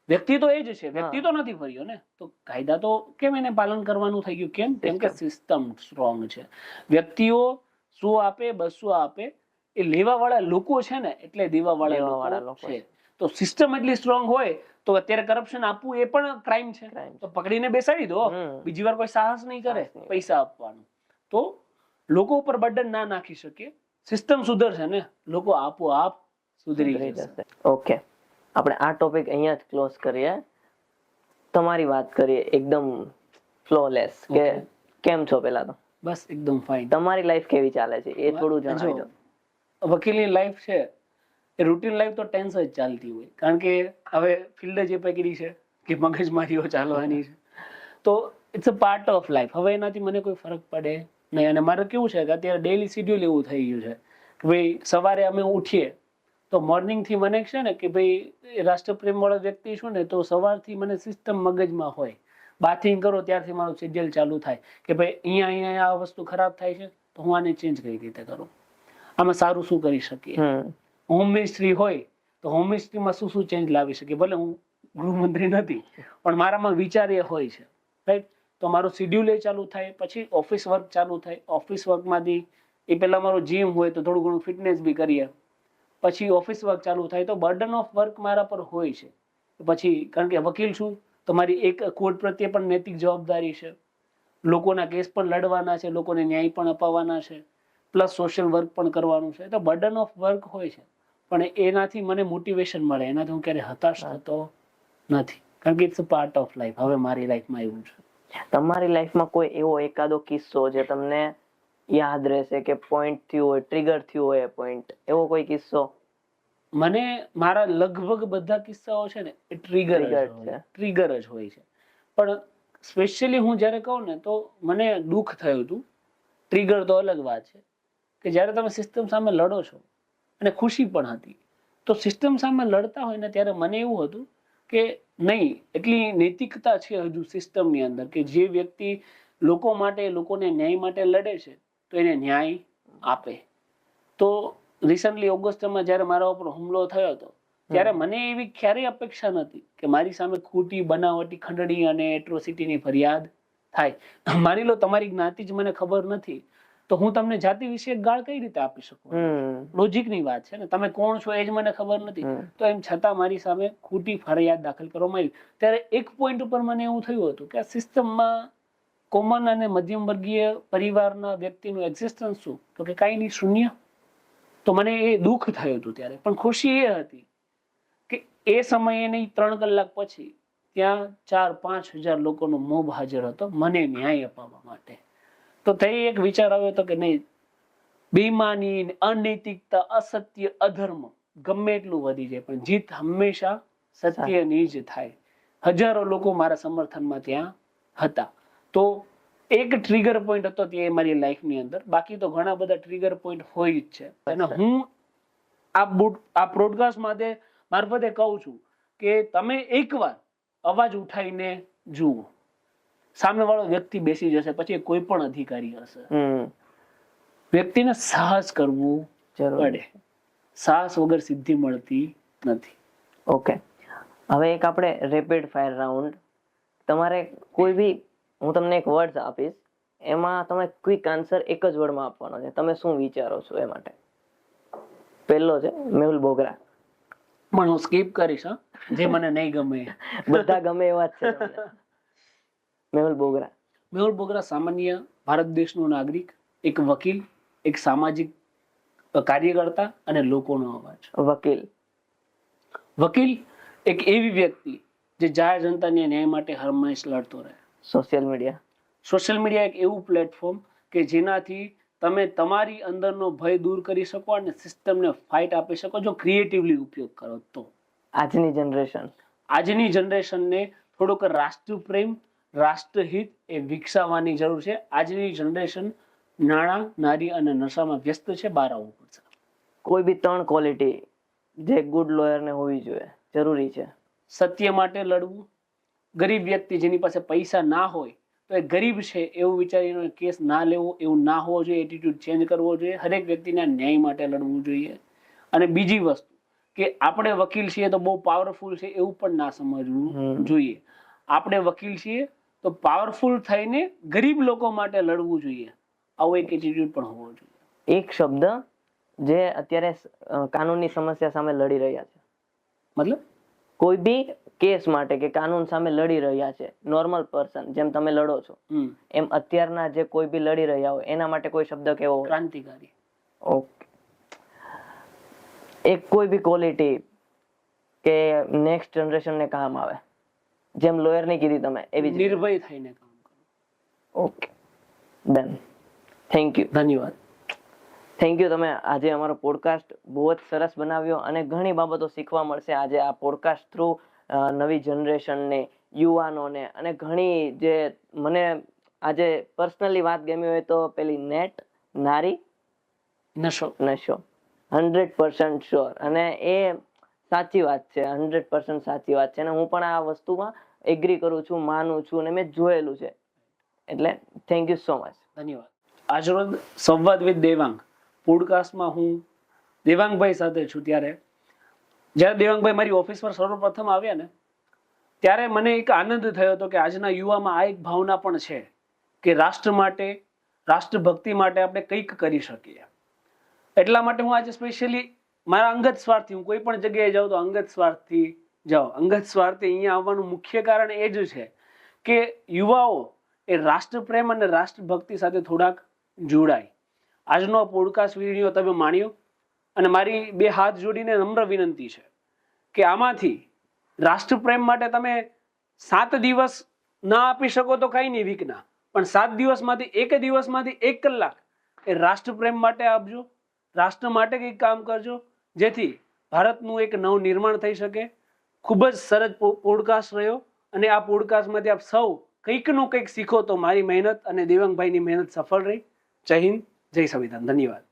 B: વ્યક્તિ તો એ જ છે, વ્યક્તિ તો નથી ફર્યો ને. તો કાયદા તો કેમ એને પાલન કરવાનું થઈ ગયું? કેમ? કેમ કે સિસ્ટમ સ્ટ્રોંગ છે. વ્યક્તિઓ 100 આપે, 200 આપે, એ લેવા વાળા લોકો છે ને, એટલે દેવા વાળા લોકો છે. તો સિસ્ટમ એટલી સ્ટ્રોંગ હોય તો અત્યારે કરપ્શન આપવું એ પણ ક્રાઇમ છે. તો પકડીને બેસાડી દો, બીજી વાર કોઈ સાહસ નહીં કરે પૈસા આપવાનું. તો લોકો ઉપર બર્ડન ના નાખી શકીએ. સિસ્ટમ સુધરશે ને, લોકો આપોઆપ સુધરી જશે.
A: ઓકે, આપણે આ ટોપિક અહીંયા જ ક્લોઝ કરીએ. તમારી વાત કરીએ એકદમ ફ્લોલેસ, કે કેમ છો? પેલા તો
B: બસ એકદમ ફાઇન.
A: તમારી લાઈફ કેવી ચાલે છે એ થોડું જણાવી દો.
B: વકીલની લાઈફ છે એ રૂટીન લાઈફ તો ટેન્સ જ ચાલતી હોય, કારણ કે હવે ફિલ્ડ જે પકડી છે કે મગજમારીઓ ચાલવાની છે, તો it's a part of life. હવે એનાથી મને કોઈ ફરક પડે નહીં. અને મારે કેવું છે કે અત્યારે ડેલી શેડ્યુલ એવું થઈ ગયું છે કે ભાઈ સવારે અમે ઉઠીએ તો મોર્નિંગથી મને છે ને કે ભાઈ રાષ્ટ્રપ્રેમ વાળો વ્યક્તિ છું ને, તો સવારથી મને સિસ્ટમ મગજમાં હોય. બાથિંગ કરો ત્યારથી મારું શેડ્યુલ ચાલુ થાય કે ભાઈ અહીંયા આ વસ્તુ ખરાબ થાય છે તો હું આને ચેન્જ કઈ રીતે કરું, આમાં સારું શું કરી શકીએ. હોમ મિનિસ્ટ્રી હોય તો હોમ મિનિસ્ટ્રીમાં શું ચેન્જ લાવી શકીએ. ભલે હું ગૃહમંત્રી નથી પણ મારામાં વિચાર એ હોય છે, રાઈટ? તો મારું શેડ્યુલ એ ચાલુ થાય, પછી ઓફિસ વર્ક ચાલુ થાય. ઓફિસ વર્કમાંથી એ પહેલા મારું જીમ હોય તો થોડું ઘણું ફિટનેસ બી કરીએ, પછી ઓફિસ વર્ક ચાલુ થાય. તો બર્ડન ઓફ વર્ક મારા પર હોય છે. પછી કારણ કે વકીલ છું તો મારી એક કોર્ટ પ્રત્યે પણ નૈતિક જવાબદારી છે, લોકોના કેસ પણ લડવાના છે, લોકોને ન્યાય પણ અપાવવાના છે, પ્લસ સોશિયલ વર્ક પણ કરવાનું છે. તો બર્ડન ઓફ વર્ક હોય છે, પણ એનાથી મને મોટિવેશન મળે, એનાથી હું ક્યારે હતાશ થતો નથી, કારણ કે it's a part of life. હવે મારી લાઈફમાં એવું છે.
A: તમારી લાઈફમાં કોઈ એવો એકાદો કિસ્સો જે તમને યાદ રહેશે કે પોઈન્ટ થયું હોય, ટ્રિગર થયું હોય પોઈન્ટ, એવો કોઈ કિસ્સો?
B: મને મારા લગભગ બધા કિસ્સાઓ છે ને એ ટ્રિગર જ હોય છે. પણ સ્પેશિયલી હું જ્યારે કહું ને તો મને દુઃખ થયું હતું. ટ્રિગર તો અલગ વાત છે કે જ્યારે તમે સિસ્ટમ સામે લડો છો, અને ખુશી પણ હતી. તો સિસ્ટમ સામે લડતા હોય ને ત્યારે મને એવું હતું કે નહીં, એટલી નૈતિકતા છે હજુ સિસ્ટમની અંદર કે જે વ્યક્તિ લોકો માટે, લોકોને ન્યાય માટે લડે છે તો એને ન્યાય આપે. તો રિસન્ટલી ઓગસ્ટમાં જ્યારે મારા ઉપર હુમલો થયો હતો ત્યારે મને એવી ક્યારેય અપેક્ષા નથી કે મારી સામે ખોટી, બનાવટી, ખંડણી અને એટ્રોસિટીની ફરિયાદ થાય. માની લો તમારી જ્ઞાતિ જ મને ખબર નથી તો હું તમને જાતિ વિશે ગાળ કઈ રીતે આપી શકું? લોજિકની વાત છે ને. તમે કોણ છો એ જ મને ખબર નથી, તો એમ છતાં મારી સામે ખોટી ફરિયાદ દાખલ કરવામાં આવી. ત્યારે એક પોઈન્ટ ઉપર મને એવું થયું હતું કે આ સિસ્ટમમાં કોમન અને મધ્યમ વર્ગીય પરિવારના વ્યક્તિનું એક્ઝિસ્ટન્સ શું? તો કે કાંઈ નહીં, શૂન્ય. તો મને એ દુઃખ થયું હતું ત્યારે. પણ ખુશી એ હતી કે એ સમયે નહીં 3 કલાક પછી ત્યાં 4-5 હજાર લોકોનો મોબ હાજર હતો મને ન્યાય અપાવવા માટે. તો તે એક વિચાર આવ્યો હતો કે નહીં, બેઈમાની, અનૈતિકતા, અસત્ય, અધર્મ ગમે એટલું વધી જાય પણ જીત હંમેશા સત્યની જ થાય. હજારો લોકો મારા સમર્થનમાં ત્યાં હતા. તો એક ટ્રિગર પોઈન્ટ હતો તે મારી લાઈફની અંદર. બાકી તો ઘણા બધા ટ્રિગર પોઈન્ટ હોય જ છે. અને હું આ બ્રોડકાસ્ટ મારફતે કહું છું કે તમે એકવાર અવાજ ઉઠાવીને જુઓ. સામેવાળો વ્યક્તિ બેસી જશે, પછી કોઈ પણ અધિકારી હશે, વ્યક્તિને સાહસ કરવું પડે. સાહસ વગર સિદ્ધિ મળતી નથી.
A: ઓકે, હવે એક આપણે રેપિડ ફાયર રાઉન્ડ. તમારે કોઈ બી, હું તમને એક વર્ડ આપીશ, એમાં તમે ક્વિક આન્સર એક જ વર્ડમાં આપવાનો છે. તમે શું વિચારો છો એ માટે? પહેલો છે મેહુલ બોગરા.
B: પણ હું સ્કીપ કરીશ, જે મને નહીં ગમે.
A: બધા ગમે એવા જ છે તમને. મેહુલ બોગરા.
B: મેહુલ બોગરા સામાન્ય ભારત દેશનો નાગરિક, એક વકીલ, એક સામાજિક કાર્યકર્તા અને લોકોનો અવાજ.
A: વકીલ.
B: વકીલ એક એવી વ્યક્તિ જે જાહેર જનતાના ન્યાય માટે હંમેશ લડતો રહે.
A: Social media.
B: સોશિયલ મીડિયા એક એવું પ્લેટફોર્મ કે જેનાથી તમે તમારી અંદરનો ભય દૂર કરી શકો અને સિસ્ટમને ફાઇટ આપી શકો જો ક્રિએટિવલી ઉપયોગ કરો તો. આજની જનરેશનને થોડોક રાષ્ટ્રપ્રેમ, રાષ્ટ્રહિત એ વિકસાવવાની જરૂર છે. આજની જનરેશન નાણાં, નારી અને નશામાં વ્યસ્ત છે. બહાર આવવું પડશે.
A: કોઈ બી 3 ક્વોલિટી જે ગુડ લોયરને હોવી જોઈએ, જરૂરી છે.
B: સત્ય માટે લડવું. ગરીબ વ્યક્તિ જેની પાસે પૈસા ના હોય તો એ ગરીબ છે એવું વિચારીને કેસ ના લેવો, એવું ના હોવો જોઈએ. એટીટ્યુડ ચેન્જ કરવો જોઈએ. હરેક વ્યક્તિના ન્યાય માટે લડવું જોઈએ. અને બીજી વસ્તુ કે આપણે વકીલ છીએ તો બહુ પાવરફુલ છે એવું પણ ના સમજવું જોઈએ. આપણે વકીલ છીએ તો પાવરફુલ થઈને ગરીબ લોકો માટે લડવું જોઈએ. આવો એક એટીટ્યુડ પણ હોવો જોઈએ.
A: એક શબ્દ જે અત્યારે કાનૂની સમસ્યા સામે લડી રહ્યા છે,
B: મતલબ
A: કોઈ બી કેસ માટે કે કાનૂન સામે લડી રહ્યા છે, નોર્મલ પર્સન જેમ તમે લડો છો એમ અત્યારના જે કોઈ બી લડી રહ્યા હોય એના માટે કોઈ શબ્દ કેવો હોય?
B: ક્રાંતિકારી.
A: ઓકે. એક કોઈ બી ક્વોલિટી કે નેક્સ્ટ જનરેશનને કામ આવે, જેમ લોયર ની કીધી તમે એવી
B: નિર્ભય થઈને કામ કરો.
A: Okay, done. Thank you.
B: ધન્યવાદ.
A: Thank you. તમે આજે અમારો પોડકાસ્ટ બહુ જ સરસ બનાવ્યો અને ઘણી બાબતો શીખવા મળશે આજે આ પોડકાસ્ટ થ્રુ. નવી જનરેશનને, યુવાનોને અને ઘણી જે મને આજે પર્સનલી વાત ગમી હોય તો પેલી નેટ, નારી,
B: નશો
A: 100% શ્યોર. અને એ સાચી વાત છે, 100% સાચી વાત છે. અને હું પણ આ વસ્તુમાં એગ્રી કરું છું, માનું છું અને મેં જોયેલું છે. એટલે થેન્ક યુ સો મચ.
B: ધન્યવાદ. આજરોજ સંવાદ વિથ દેવાંગ પોડકાસ્ટમાં હું દેવાંગભાઈ સાથે છું. જ્યારે દેવાંગભાઈ મારી ઓફિસ પર સર્વપ્રથમ આવ્યા ને ત્યારે મને એક આનંદ થયો હતો કે આજના યુવામાં આ એક ભાવના પણ છે કે રાષ્ટ્ર માટે, રાષ્ટ્રભક્તિ માટે આપણે કંઈક કરી શકીએ. એટલા માટે હું આજે સ્પેશિયલી મારા અંગત સ્વાર્થથી, હું કોઈ પણ જગ્યાએ જાઉં તો અંગત સ્વાર્થથી જાઉં. અંગત સ્વાર્થથી અહીંયા આવવાનું મુખ્ય કારણ એ જ છે કે યુવાઓ એ રાષ્ટ્રપ્રેમ અને રાષ્ટ્રભક્તિ સાથે થોડાક જોડાય. આજનો પોડકાસ્ટ વિડીયો તમે માણ્યો અને મારી 2 હાથ જોડીને નમ્ર વિનંતી છે કે આમાંથી રાષ્ટ્રપ્રેમ માટે તમે 7 દિવસ ના આપી શકો તો કઈ નહીં વીકના, પણ 7 દિવસમાંથી 1 દિવસમાંથી 1 કલાક એ રાષ્ટ્રપ્રેમ માટે આપજો. રાષ્ટ્ર માટે કંઈક કામ કરજો જેથી ભારતનું એક નવું નિર્માણ થઈ શકે. ખૂબ જ સરસ પોડકાસ્ટ રહ્યો અને આ પોડકાસ્ટમાંથી આપ સૌ કંઈકનું કંઈક શીખો તો મારી મહેનત અને દેવાંગભાઈની મહેનત સફળ રહી. જય હિન્દ, જય સંવિધાન. ધન્યવાદ.